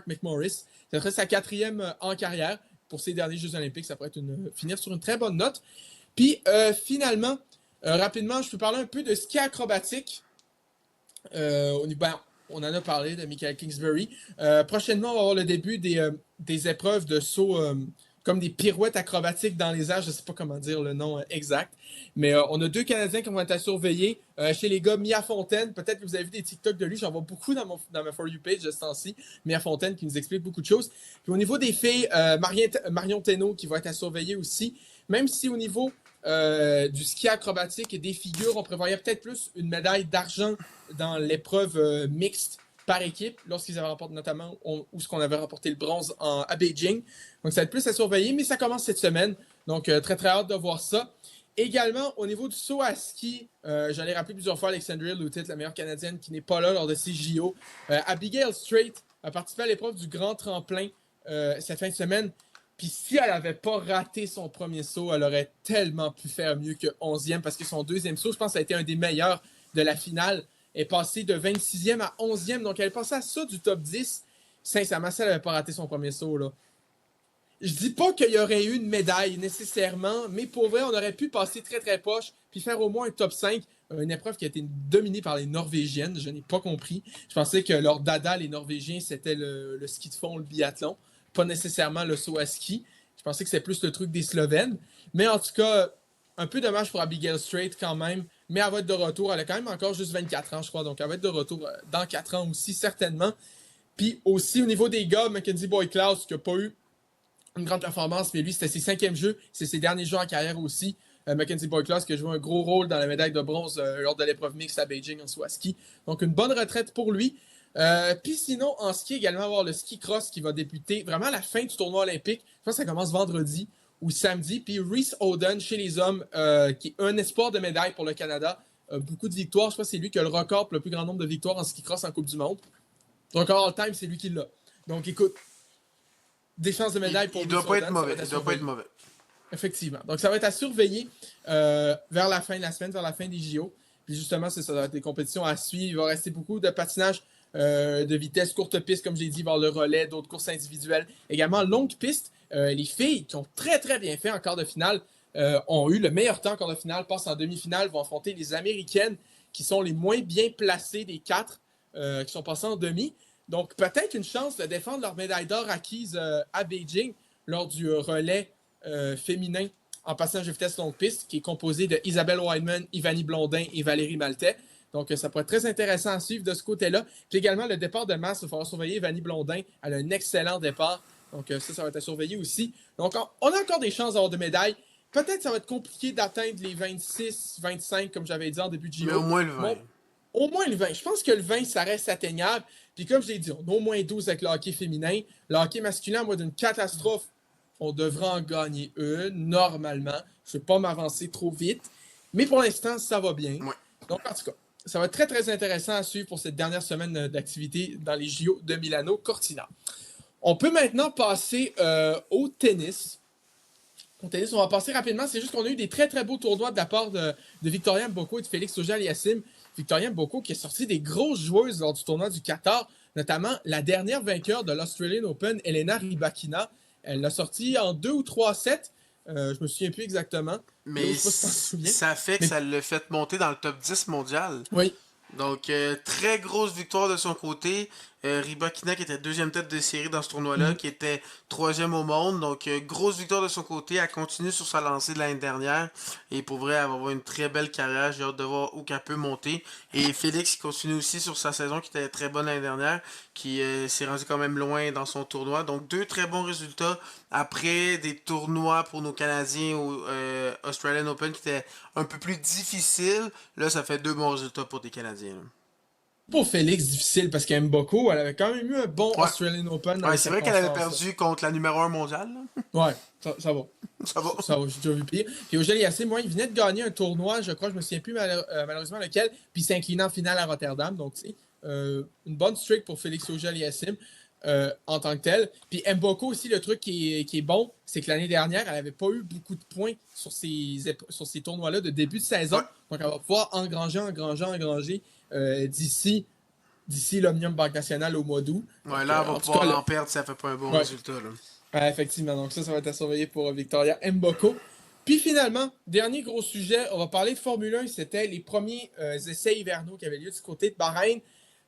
McMorris. Ça serait sa quatrième en carrière pour ses derniers Jeux Olympiques. Ça pourrait être finir sur une très bonne note. Puis, finalement, rapidement, je peux parler un peu de ski acrobatique. On en a parlé de Michael Kingsbury. Prochainement, on va avoir le début des épreuves de saut, comme des pirouettes acrobatiques dans les airs. Je ne sais pas comment dire le nom exact. Mais on a deux Canadiens qui vont être à surveiller. Chez les gars, Mia Fontaine. Peut-être que vous avez vu des TikTok de lui. J'en vois beaucoup dans ma For You page de ce temps-ci. Mia Fontaine qui nous explique beaucoup de choses. Puis au niveau des filles, Marion Thénault qui va être à surveiller aussi. Même si au niveau du ski acrobatique et des figures, on prévoyait peut-être plus une médaille d'argent dans l'épreuve mixte par équipe, lorsqu'ils avaient remporté notamment où ce qu'on avait remporté le bronze à Beijing. Donc ça va être plus à surveiller, mais ça commence cette semaine. Donc très très hâte de voir ça. Également, au niveau du saut à ski, j'en ai rappelé plusieurs fois Alexandria Lutit, la meilleure Canadienne qui n'est pas là lors de ces JO. Abigail Strait a participé à l'épreuve du grand tremplin cette fin de semaine. Puis si elle n'avait pas raté son premier saut, elle aurait tellement pu faire mieux que 11e parce que son deuxième saut, je pense, a été un des meilleurs de la finale. Elle est passée de 26e à 11e, donc elle est passée à ça du top 10. Sincèrement, si elle n'avait pas raté son premier saut, là. Je dis pas qu'il y aurait eu une médaille nécessairement, mais pour vrai, on aurait pu passer très très poche puis faire au moins un top 5. Une épreuve qui a été dominée par les Norvégiennes, je n'ai pas compris. Je pensais que leur dada, les Norvégiens, c'était le ski de fond, le biathlon, pas nécessairement le saut à ski. Je pensais que c'était plus le truc des Slovènes. Mais en tout cas, un peu dommage pour Abigail Strait quand même, mais elle va être de retour. Elle a quand même encore juste 24 ans, je crois, donc elle va être de retour dans 4 ans aussi, certainement. Puis aussi, au niveau des gars, Mackenzie Boyd-Klaus, qui n'a pas eu une grande performance, mais lui, c'était ses 5e jeux, c'est ses derniers jeux en carrière aussi. Mackenzie Boyd-Klaus qui a joué un gros rôle dans la médaille de bronze lors de l'épreuve mixte à Beijing en saut à ski. Donc, une bonne retraite pour lui. Puis sinon, en ski, également, avoir le ski cross qui va débuter vraiment à la fin du tournoi olympique. Je pense que ça commence vendredi ou samedi. Puis Reese Oden chez les hommes, qui est un espoir de médaille pour le Canada. Beaucoup de victoires. Je pense que c'est lui qui a le record pour le plus grand nombre de victoires en ski cross en Coupe du Monde. Le record all-time, c'est lui qui l'a. Donc, écoute, des chances de médaille pour lui. Il doit pas être mauvais. Il doit pas être mauvais. Effectivement. Donc, ça va être à surveiller vers la fin de la semaine, vers la fin des JO. Puis justement, ça va être des compétitions à suivre. Il va rester beaucoup de patinage de vitesse, courte piste, comme j'ai dit, vers le relais, d'autres courses individuelles. Également, longue piste. Les filles qui ont très, très bien fait en quart de finale ont eu le meilleur temps en quart de finale, passent en demi-finale, vont affronter les Américaines qui sont les moins bien placées des 4 qui sont passées en demi. Donc, peut-être une chance de défendre leur médaille d'or acquise à Beijing lors du relais féminin en passage de vitesse longue piste, qui est composé de Isabelle Wideman, Ivani Blondin et Valérie Maltais. Donc, ça pourrait être très intéressant à suivre de ce côté-là. Puis également, le départ de masse, il va falloir surveiller Ivani Blondin. Elle a un excellent départ. Donc, ça va être à surveiller aussi. Donc, on a encore des chances d'avoir de médailles. Peut-être que ça va être compliqué d'atteindre les 26, 25, comme j'avais dit en début de JO. Mais au moins le 20. Bon, au moins le 20. Je pense que le 20, ça reste atteignable. Puis comme je l'ai dit, on a au moins 12 avec le hockey féminin. Le hockey masculin, moi, d'une catastrophe, on devrait en gagner une, normalement. Je ne vais pas m'avancer trop vite. Mais pour l'instant, ça va bien. Ouais. Donc, en tout cas, ça va être très, très intéressant à suivre pour cette dernière semaine d'activité dans les JO de Milano Cortina. On peut maintenant passer au tennis. Au tennis, on va passer rapidement. C'est juste qu'on a eu des très, très beaux tournois de la part de Victoria Mboko et de Félix Auger-Aliassime. Victoria Mboko qui est sortie des grosses joueuses lors du tournoi du Qatar, notamment la dernière vainqueur de l'Australian Open, Elena Rybakina. Elle l'a sortie en 2 ou 3 sets. Je me souviens plus exactement. Mais ça fait que ça l'a fait monter dans le top 10 mondial. Oui. Donc, très grosse victoire de son côté. Rybakina qui était deuxième tête de série dans ce tournoi-là, qui était troisième au monde. Donc, grosse victoire de son côté. Elle continue sur sa lancée de l'année dernière. Et pour vrai, elle va avoir une très belle carrière. J'ai hâte de voir où qu'elle peut monter. Et Félix qui continue aussi sur sa saison qui était très bonne l'année dernière, qui s'est rendu quand même loin dans son tournoi. Donc, deux très bons résultats après des tournois pour nos Canadiens au Australian Open qui étaient un peu plus difficiles. Là, ça fait deux bons résultats pour des Canadiens, là. Pour Félix, difficile parce qu'Mboko, elle avait quand même eu un bon Ouais. Australian Open dans Ouais, les c'est vrai qu'elle avait circonstances. perdu contre la numéro un mondiale, là. Ouais, ça va. Ça va. Ça va, j'ai déjà vu pire. Puis Ogel Yassim, moi, il venait de gagner un tournoi, je crois, je me souviens plus malheureusement lequel, puis il s'est incliné en finale à Rotterdam. Donc, tu sais, une bonne streak pour Félix Ogel Yassim en tant que tel. Puis Mboko aussi, le truc qui est bon, c'est que l'année dernière, elle n'avait pas eu beaucoup de points sur ces tournois-là de début de saison. Ouais. Donc, elle va pouvoir engranger d'ici l'Omnium Banque Nationale au mois d'août. Ouais, Donc, là, elle va en tout cas, pouvoir en perdre si ça fait pas un bon ouais. résultat, là. Ouais, effectivement, donc ça va être à surveiller pour Victoria Mboko. Puis finalement, dernier gros sujet, on va parler de Formule 1. C'était les premiers essais hivernaux qui avaient lieu du côté de Bahreïn.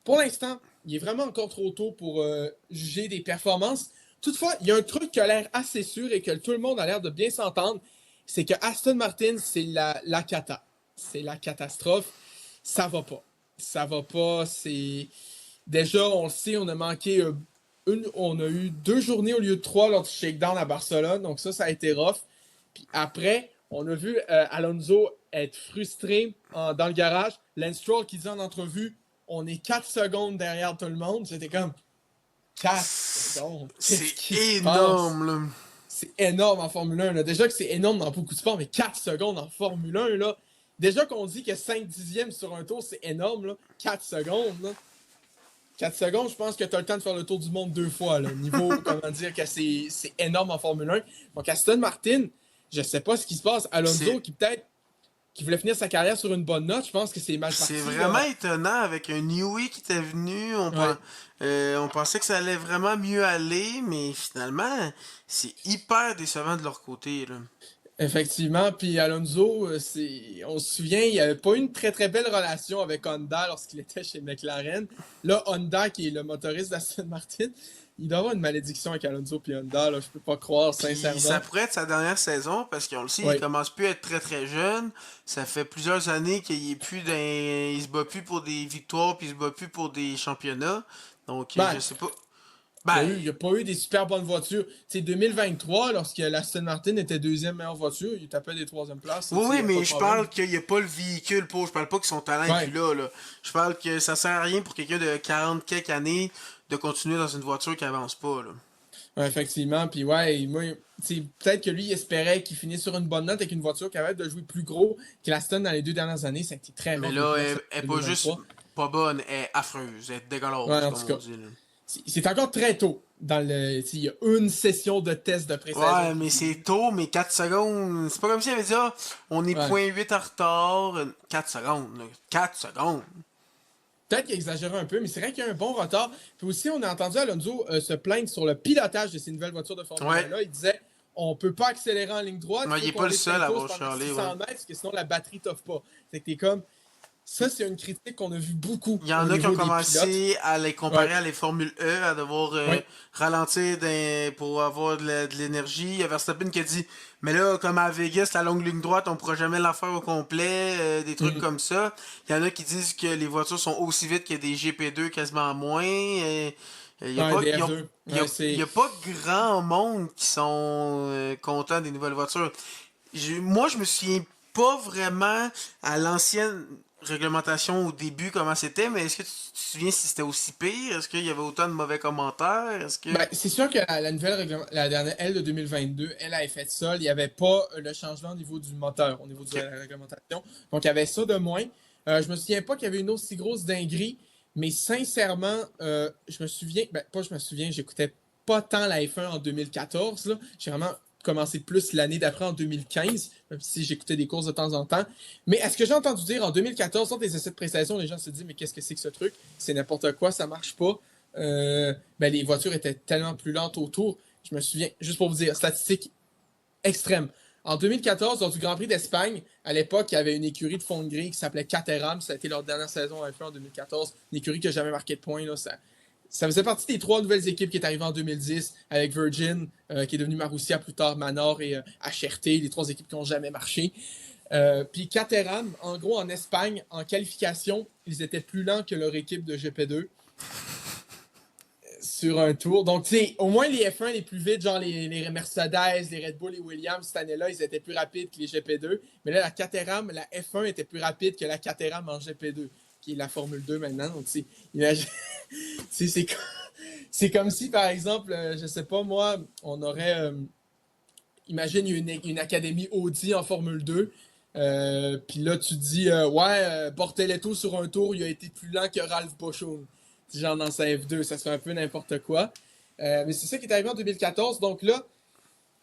Pour l'instant, il est vraiment encore trop tôt pour juger des performances. Toutefois, il y a un truc qui a l'air assez sûr et que tout le monde a l'air de bien s'entendre, c'est que Aston Martin, c'est la cata. C'est la catastrophe. Ça va pas. Ça va pas, c'est... Déjà, on le sait, on a manqué on a eu 2 journées au lieu de 3 lors du shakedown à Barcelone, donc ça a été rough. Puis après, on a vu Alonso être frustré dans le garage. Lance Stroll qui dit en entrevue, on est 4 secondes derrière tout le monde. C'était comme 4 secondes. C'est énorme, là. C'est énorme en Formule 1. Là. Déjà que c'est énorme dans beaucoup de sports, mais 4 secondes en Formule 1, là. Déjà qu'on dit que 5 dixièmes sur un tour, c'est énorme, là. 4 secondes, là. 4 secondes, je pense que tu as le temps de faire le tour du monde 2 fois. Là. Niveau, comment dire, que c'est énorme en Formule 1. Donc, Aston Martin, je sais pas ce qui se passe. Alonso, qui voulait finir sa carrière sur une bonne note, je pense que c'est mal parti. C'est vraiment étonnant avec un Newey qui était venu. On pensait que ça allait vraiment mieux aller, mais finalement, c'est hyper décevant de leur côté, là. Effectivement, puis Alonso, on se souvient, il n'avait pas eu une très très belle relation avec Honda lorsqu'il était chez McLaren. Là, Honda, qui est le motoriste d'Aston Martin, il doit avoir une malédiction avec Alonso puis Honda, là, je peux pas croire, Puis sincèrement. ça pourrait être sa dernière saison parce qu'on le sait, il commence plus à être très très jeune. Ça fait plusieurs années qu'il est plus il se bat plus pour des victoires puis il se bat plus pour des championnats. Donc je sais pas. Il n'y a pas eu des super bonnes voitures. Tu sais, 2023, lorsque l'Aston Martin était deuxième meilleure voiture, il tapait des troisième places. Oui, mais je parle qu'il n'y a pas le véhicule pour. Je parle pas que son talent est plus là. Je parle que ça sert à rien pour quelqu'un de 40 quelques années de continuer dans une voiture qui avance pas, là. Ouais, effectivement. Puis ouais, moi, peut-être que lui, il espérait qu'il finisse sur une bonne note avec une voiture capable de jouer plus gros que l'Aston dans les 2 dernières années. Ça a été très Mais là, elle est pas juste pas bonne, elle est affreuse, elle est dégueulasse, ouais, comme on dit, là. C'est encore très tôt. Il y a une session de test de pré-saison. Ouais, mais c'est tôt, mais 4 secondes. C'est pas comme si elle avait dit, ah, on est 0.8 en retard. 4 secondes, là. 4 secondes. Peut-être qu'il exagérait un peu, mais c'est vrai qu'il y a un bon retard. Puis aussi, on a entendu Alonso se plaindre sur le pilotage de ces nouvelles voitures de Formule 1. Là, il disait, on peut pas accélérer en ligne droite. Ouais, il est pas le seul à avoir chialé. 600 mètres, parce que sinon la batterie t'offre pas. C'est que t'es comme... Ça, c'est une critique qu'on a vu beaucoup. Il y en a qui ont commencé à les comparer à les Formule E, à devoir ralentir pour avoir de l'énergie. Il y a Verstappen qui a dit, mais là, comme à Vegas, la longue ligne droite, on pourra jamais la faire au complet, des trucs comme ça. Il y en a qui disent que les voitures sont aussi vite que des GP2, quasiment moins. Il n'y a, a pas grand monde qui sont contents des nouvelles voitures. Moi, je me souviens pas vraiment à l'ancienne réglementation au début comment c'était, mais est-ce que tu te souviens si c'était aussi pire? Est-ce qu'il y avait autant de mauvais commentaires? Est-ce que... c'est sûr que la nouvelle réglementation, la dernière, elle de 2022, elle a fait ça. Il n'y avait pas le changement au niveau du moteur, au niveau de la réglementation. Donc, il y avait ça de moins. Je me souviens pas qu'il y avait une aussi grosse dinguerie, mais sincèrement, j'écoutais pas tant la F1 en 2014. Là. J'ai vraiment commencé plus l'année d'après en 2015, même si j'écoutais des courses de temps en temps. Mais est-ce que j'ai entendu dire en 2014, dans des essais de prestation, les gens se disent mais qu'est-ce que c'est que ce truc? C'est n'importe quoi, ça marche pas. Les voitures étaient tellement plus lentes autour. Je me souviens, juste pour vous dire, statistique extrême. En 2014, lors du Grand Prix d'Espagne, à l'époque, il y avait une écurie de fond de grille qui s'appelait Caterham. Ça a été leur dernière saison à F1 en 2014. Une écurie qui n'a jamais marqué de points. Là, ça faisait partie des 3 nouvelles équipes qui est arrivées en 2010 avec Virgin, qui est devenu Marussia plus tard, Manor et HRT, les 3 équipes qui n'ont jamais marché. Puis Caterham, en gros, en Espagne, en qualification, ils étaient plus lents que leur équipe de GP2 sur un tour. Donc, tu sais, au moins les F1 les plus vite, genre les Mercedes, les Red Bull, les Williams, cette année-là, ils étaient plus rapides que les GP2. Mais là, la Caterham, la F1 était plus rapide que la Caterham en GP2, qui est la Formule 2 maintenant. Donc, tu sais, imagine... c'est comme si, par exemple, je sais pas, moi, on aurait... imagine une académie Audi en Formule 2. Puis là, tu te dis, Bortoleto sur un tour, il a été plus lent que Ralph Boschung. Genre dans sa F2, ça serait un peu n'importe quoi. Mais c'est ça qui est arrivé en 2014. Donc là,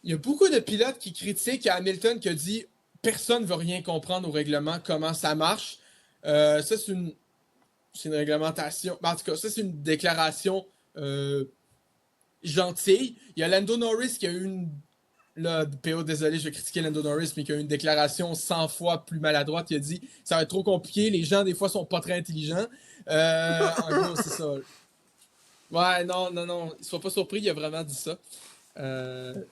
il y a beaucoup de pilotes qui critiquent Hamilton qui a dit personne ne veut rien comprendre au règlement, comment ça marche. Ça, c'est une réglementation. En tout cas, ça, c'est une déclaration gentille. Il y a Lando Norris qui a eu une. Là, PO, désolé, je vais critiquer Lando Norris, mais qui a eu une déclaration 100 fois plus maladroite. Il a dit ça va être trop compliqué, les gens, des fois, sont pas très intelligents. En gros, c'est ça. Ouais, non. Sois pas surpris, il a vraiment dit ça.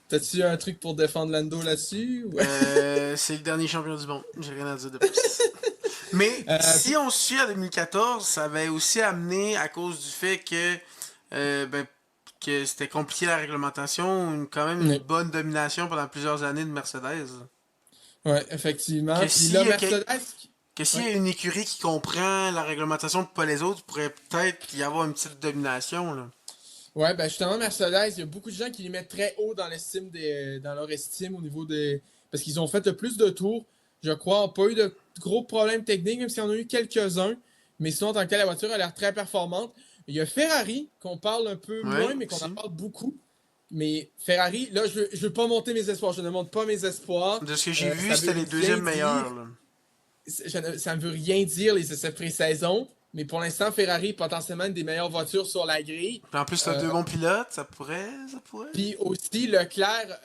T'as-tu un truc pour défendre Lando là-dessus? C'est le dernier champion du monde. J'ai rien à dire de plus. Mais si on suit en 2014, ça avait aussi amené, à cause du fait que que c'était compliqué la réglementation, quand même une bonne domination pendant plusieurs années de Mercedes. Ouais, effectivement. Que Puis là, Mercedes... Que s'il y a une écurie qui comprend la réglementation et pas les autres, il pourrait peut-être y avoir une petite domination. Là. Ouais, ben justement, Mercedes, il y a beaucoup de gens qui les mettent très haut dans dans leur estime au niveau des... Parce qu'ils ont fait le plus de tours, je crois, n'ont pas eu de gros problèmes techniques, même s'il y en a eu quelques-uns. Mais sinon, en tant que tel, la voiture a l'air très performante. Il y a Ferrari, qu'on parle un peu moins, mais qu'on en parle beaucoup. Mais Ferrari, là, je veux pas monter mes espoirs. Je ne monte pas mes espoirs. De ce que j'ai vu, c'était les deuxièmes meilleurs. Là. Ça ne veut rien dire, les essais pré-saison. Mais pour l'instant, Ferrari est potentiellement une des meilleures voitures sur la grille. Puis en plus, tu as 2 bons pilotes, ça pourrait. Puis aussi, Leclerc,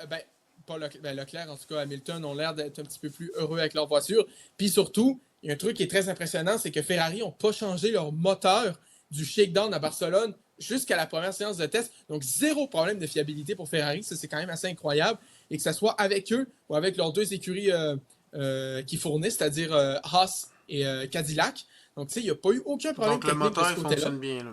pas Leclerc, en tout cas, Hamilton ont l'air d'être un petit peu plus heureux avec leur voiture. Puis surtout, il y a un truc qui est très impressionnant, c'est que Ferrari n'ont pas changé leur moteur du shakedown à Barcelone jusqu'à la première séance de test. Donc, 0 problème de fiabilité pour Ferrari. Ça, c'est quand même assez incroyable. Et que ce soit avec eux ou avec leurs 2 écuries qui fournissent, c'est-à-dire Haas et Cadillac. Donc, tu sais, il n'y a pas eu aucun problème. Donc, le moteur fonctionne bien. Là.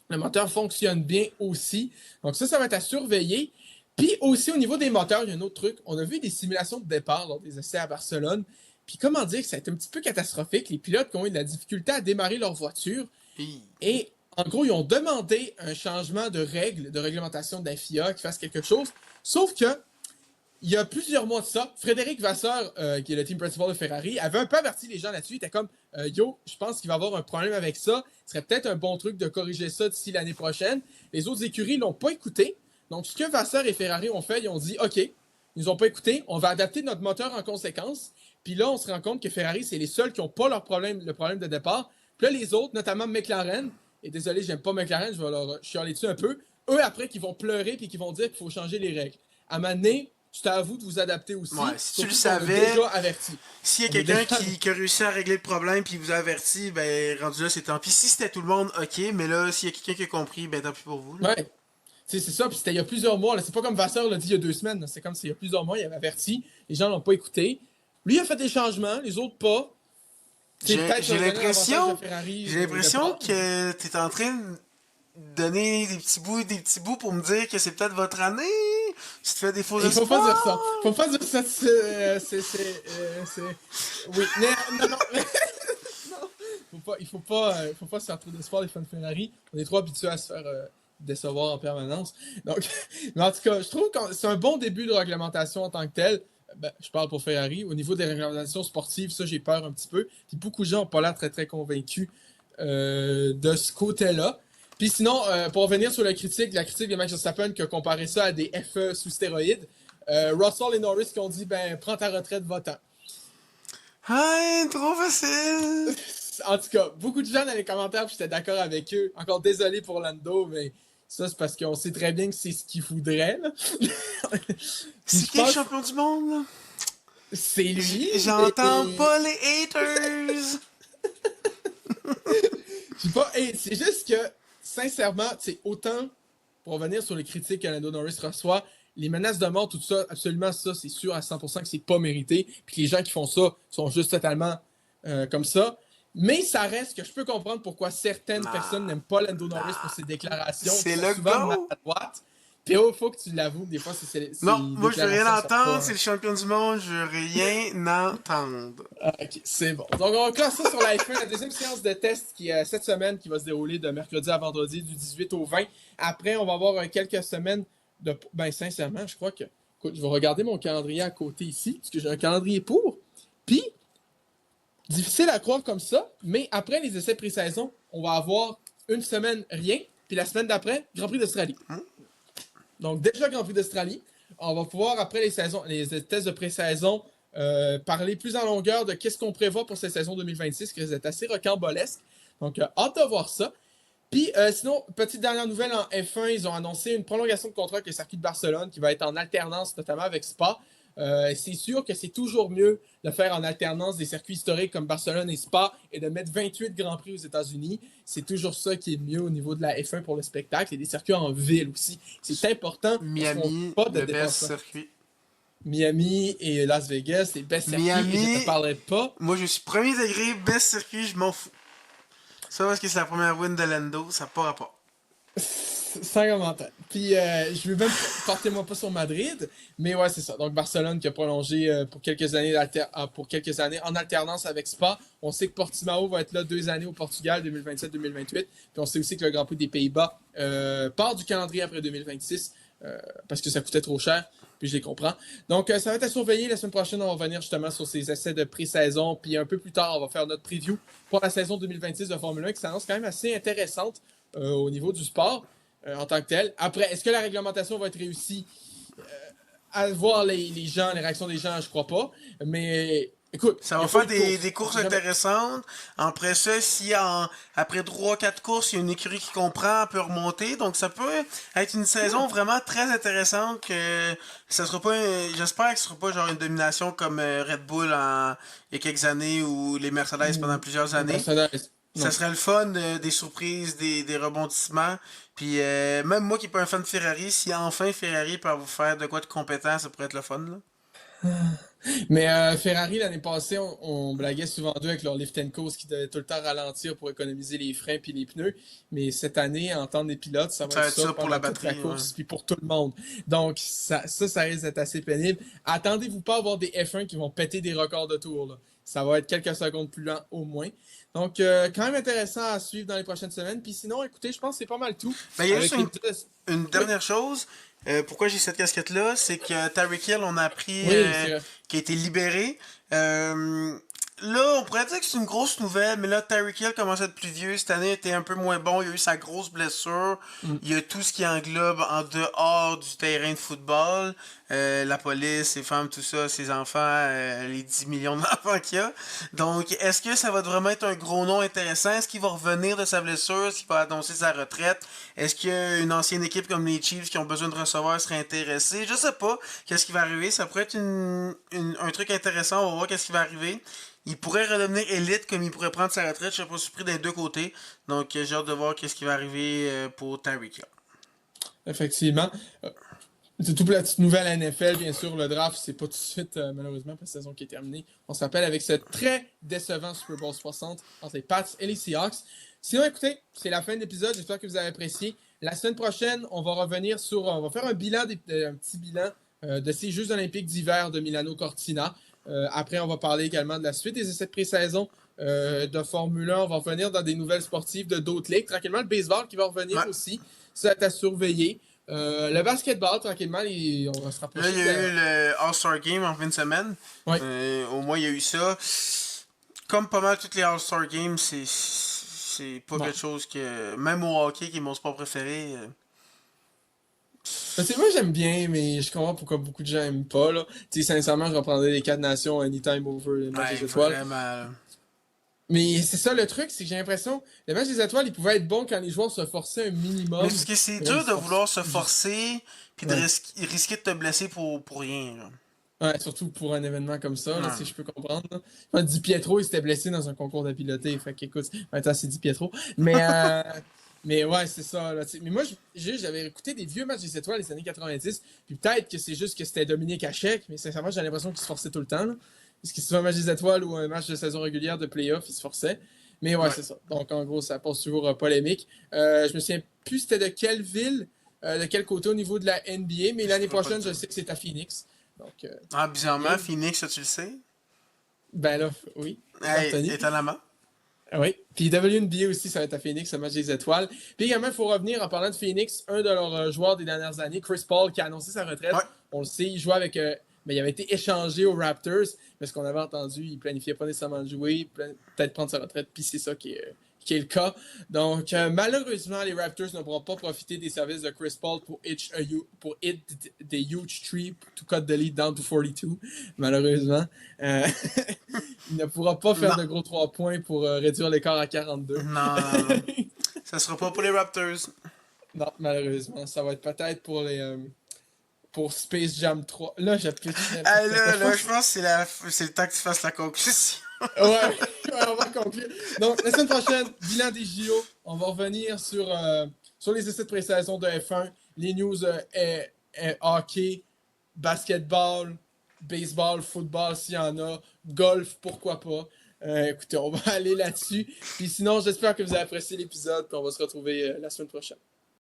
Le moteur fonctionne bien aussi. Donc, ça va être à surveiller. Puis aussi, au niveau des moteurs, il y a un autre truc. On a vu des simulations de départ lors des essais à Barcelone. Puis comment dire que ça a été un petit peu catastrophique. Les pilotes qui ont eu de la difficulté à démarrer leur voiture. Et en gros, ils ont demandé un changement de règles, de réglementation de la FIA, qui fasse quelque chose. Sauf que, il y a plusieurs mois de ça, Frédéric Vasseur, qui est le team principal de Ferrari, avait un peu averti les gens là-dessus. Il était comme, yo, je pense qu'il va y avoir un problème avec ça. Ce serait peut-être un bon truc de corriger ça d'ici l'année prochaine. Les autres écuries l'ont pas écouté. Donc, ce que Vasseur et Ferrari ont fait, ils ont dit, OK, ils nous ont pas écouté, on va adapter notre moteur en conséquence. Puis là, on se rend compte que Ferrari, c'est les seuls qui n'ont pas le problème de départ. Puis là, les autres, notamment McLaren, et désolé, j'aime pas McLaren, je vais leur chialer dessus un peu, eux, après, qui vont pleurer puis qui vont dire qu'il faut changer les règles. À un moment donné, c'est à vous de vous adapter aussi. Ouais, si tu le savais, déjà averti. S'il y a quelqu'un qui a réussi à régler le problème puis vous a averti, ben rendu là, c'est tant pis. Si c'était tout le monde, ok, mais là, s'il y a quelqu'un qui a compris, ben tant pis pour vous. Là. Ouais. C'est ça, puis c'était il y a plusieurs mois. C'est pas comme Vasseur l'a dit il y a 2 semaines. C'est comme s'il y a plusieurs mois, il avait averti. Les gens l'ont pas écouté. Lui, il a fait des changements, les autres pas. J'ai l'impression que tu es en train de donner des petits bouts pour me dire que c'est peut-être votre année. Tu te fais des faux espoirs. Faut pas dire ça. Faut pas dire ça. Oui. Non. Non. Il faut pas se faire trop d'espoir les fans de Ferrari. On est trop habitués à se faire décevoir en permanence. Donc, mais en tout cas, je trouve que c'est un bon début de réglementation en tant que tel. Je parle pour Ferrari. Au niveau des réglementations sportives, ça, j'ai peur un petit peu. Puis beaucoup de gens n'ont pas l'air très, très convaincus de ce côté-là. Puis sinon, pour revenir sur la critique de Max Verstappen qui a comparé ça à des FE sous stéroïdes, Russell et Norris qui ont dit, prends ta retraite, va-t'en. Ah, trop facile! En tout cas, beaucoup de gens dans les commentaires, j'étais d'accord avec eux. Encore désolé pour Lando, mais ça, c'est parce qu'on sait très bien que c'est ce qu'il voudrait. C'est qui le champion du monde? C'est lui. J'entends pas les haters. C'est juste que sincèrement, c'est autant pour revenir sur les critiques que Lando Norris reçoit, les menaces de mort, tout ça, absolument ça, c'est sûr à 100% que c'est pas mérité. Puis les gens qui font ça sont juste totalement comme ça. Mais ça reste que je peux comprendre pourquoi certaines personnes n'aiment pas Lando Norris pour ses déclarations qui C'est sont le souvent go! maladroites. Puis il faut que tu l'avoues, des fois, c'est Non, moi je veux rien déclarations sont entendre, pas... c'est le champion du monde, je veux rien entendre. Ah, ok, c'est bon. Donc, on classe ça sur la F1, la deuxième séance de test qui est cette semaine, qui va se dérouler de mercredi à vendredi, du 18 au 20. Après, on va avoir quelques semaines de. Ben, sincèrement, je crois que. Écoute, je vais regarder mon calendrier à côté ici, parce que j'ai un calendrier pour. Puis, difficile à croire comme ça, mais après les essais pré-saison, on va avoir une semaine rien, puis la semaine d'après, Grand Prix d'Australie. Donc, déjà Grand Prix d'Australie, on va pouvoir, après les tests de pré-saison, parler plus en longueur de qu'est-ce qu'on prévoit pour cette saison 2026, qui est assez rocambolesque. Donc, hâte de voir ça. Puis, sinon, petite dernière nouvelle en F1, ils ont annoncé une prolongation de contrat avec le circuit de Barcelone qui va être en alternance, notamment avec Spa. C'est sûr que c'est toujours mieux de faire en alternance des circuits historiques comme Barcelone et Spa et de mettre 28 Grands Prix aux États-Unis. C'est toujours ça qui est mieux au niveau de la F1 pour le spectacle et des circuits en ville aussi. C'est important. Miami, Pas de le best dépassement. circuit. Miami et Las Vegas, les best circuits. Miami, Et je ne parlerai pas. moi je suis premier degré, best circuit, je m'en fous. Ça parce que c'est la première win de Lando, ça n'a pas rapport. Sans commentaire. Puis, je veux même porter moi pas sur Madrid, mais ouais, c'est ça. Donc, Barcelone qui a prolongé pour quelques années en alternance avec Spa. On sait que Portimao va être là 2 années au Portugal, 2027-2028. Puis, on sait aussi que le Grand Prix des Pays-Bas part du calendrier après 2026 parce que ça coûtait trop cher. Puis, je les comprends. Donc, ça va être à surveiller. La semaine prochaine, on va revenir justement sur ces essais de pré-saison. Puis, un peu plus tard, on va faire notre preview pour la saison 2026 de Formule 1 qui s'annonce quand même assez intéressante au niveau du sport. En tant que tel. Après, est-ce que la réglementation va être réussie? À voir les gens, les réactions des gens, je crois pas. Mais écoute, ça va faire des courses intéressantes. Après ça, si après 3-4 courses, il y a une écurie qui comprend, elle peut remonter. Donc ça peut être une saison vraiment très intéressante. Que ça sera pas, j'espère que ce sera pas genre une domination comme Red Bull il y a quelques années ou les Mercedes pendant plusieurs années. Ça serait le fun, des surprises, des rebondissements. Puis même moi qui n'ai pas un fan de Ferrari, si enfin Ferrari peut vous faire de quoi de compétent, ça pourrait être le fun. Là. Mais Ferrari, l'année passée, on blaguait souvent d'eux avec leur lift and coast qui devait tout le temps ralentir pour économiser les freins puis les pneus. Mais cette année, en temps des pilotes, ça va être ça pour la batterie, toute la course puis pour tout le monde. Donc, ça risque d'être assez pénible. Attendez-vous pas à avoir des F1 qui vont péter des records de tours. Là. Ça va être quelques secondes plus lent au moins. Donc, quand même intéressant à suivre dans les prochaines semaines. Puis sinon, écoutez, je pense que c'est pas mal tout. Ben, il y a juste une dernière chose. Pourquoi j'ai cette casquette-là, c'est que Tyreek Hill, on a appris qu'il a été libéré. Là, on pourrait dire que c'est une grosse nouvelle, mais là, Tyreek Hill commence à être plus vieux. Cette année, il était un peu moins bon. Il a eu sa grosse blessure. Il y a tout ce qui englobe en dehors du terrain de football. La police, les femmes, tout ça, ses enfants, les 10 millions d'enfants qu'il y a. Donc, est-ce que ça va vraiment être un gros nom intéressant? Est-ce qu'il va revenir de sa blessure? Est-ce qu'il va annoncer sa retraite? Est-ce qu'une ancienne équipe comme les Chiefs qui ont besoin de receveurs serait intéressée? Je sais pas. Qu'est-ce qui va arriver? Ça pourrait être un truc intéressant. On va voir qu'est-ce qui va arriver. Il pourrait redevenir élite comme il pourrait prendre sa retraite. Je suis pas surpris des deux côtés. Donc, j'ai hâte de voir qu'est-ce qui va arriver pour Tyreek Hill. Effectivement. C'est toute la petite nouvelle NFL, bien sûr. Le draft, c'est pas tout de suite, malheureusement, pour la saison qui est terminée. On s'appelle avec ce très décevant Super Bowl 60 entre les Pats et les Seahawks. Sinon, écoutez, c'est la fin de l'épisode. J'espère que vous avez apprécié. La semaine prochaine, on va revenir on va faire un petit bilan de ces Jeux olympiques d'hiver de Milano Cortina. Après, on va parler également de la suite des essais de pré-saison de Formule 1. On va revenir dans des nouvelles sportives de d'autres ligues. Tranquillement, le baseball qui va revenir aussi. Ça va être à surveiller. Le basketball, tranquillement, on va se rapprocher. Là, il y a eu le All-Star Game en fin de semaine. Ouais. Au moins, il y a eu ça. Comme pas mal toutes les All-Star Games, c'est pas quelque chose que... Même au hockey, qui est mon sport préféré... Moi, j'aime bien, mais je comprends pourquoi beaucoup de gens aiment pas. Là. Sincèrement, je reprendrais les 4 nations anytime over les matchs des étoiles. Vraiment... Mais c'est ça le truc, c'est que j'ai l'impression les matchs des étoiles, ils pouvaient être bons quand les joueurs se forçaient un minimum. Mais parce que c'est dur de vouloir se forcer puis de risquer de te blesser pour rien. Là. Ouais, surtout pour un événement comme ça, là, si je peux comprendre. Là. Di Pietro, il s'était blessé dans un concours de piloté. Fait qu'écoute, maintenant c'est Di Pietro. Mais Mais ouais, c'est ça. Là, mais moi, j'avais écouté des vieux matchs des étoiles des années 90, puis peut-être que c'est juste que c'était Dominique Hachek, mais sincèrement, j'ai l'impression qu'il se forçait tout le temps. Là. Parce que c'est soit un match des étoiles ou un match de saison régulière de playoff, il se forçait. Mais ouais, Ouais. c'est ça. Donc, en gros, ça passe toujours polémique. Je me souviens plus c'était de quelle ville, de quel côté au niveau de la NBA, mais Je l'année pourrais pas te prochaine, je dire. sais que c'est à Phoenix. Donc, Ah, bizarrement, bien. Phoenix, ça, tu le sais? Ben là, oui, Hey, Anthony. étonnamment. Oui. Puis WNBA aussi, ça va être à Phoenix, le match des étoiles. Puis également, il faut revenir en parlant de Phoenix, un de leurs joueurs des dernières années, Chris Paul, qui a annoncé sa retraite. Ouais. On le sait, il jouait avec. Mais il avait été échangé aux Raptors, mais ce qu'on avait entendu, il planifiait pas nécessairement de jouer, peut-être prendre sa retraite, puis c'est ça qui est le cas. Donc, malheureusement, les Raptors ne pourront pas profiter des services de Chris Paul pour hit des huge tree to cut the lead down to 42, malheureusement. Il ne pourra pas faire Non. de gros 3 points pour réduire l'écart à 42. Non, non, non. Ça sera pas pour les Raptors. Non, malheureusement. Ça va être peut-être pour Space Jam 3. Là, j'appuie. Hey, là, je pense que c'est le temps que tu fasses la conclusion. Ouais, on va conclure. Donc, la semaine prochaine, bilan des JO. On va revenir sur les essais de pré-saison de F1, les news hockey, basketball, baseball, football s'il y en a, golf, pourquoi pas. Écoutez, on va aller là-dessus. Puis sinon, j'espère que vous avez apprécié l'épisode. Puis on va se retrouver la semaine prochaine.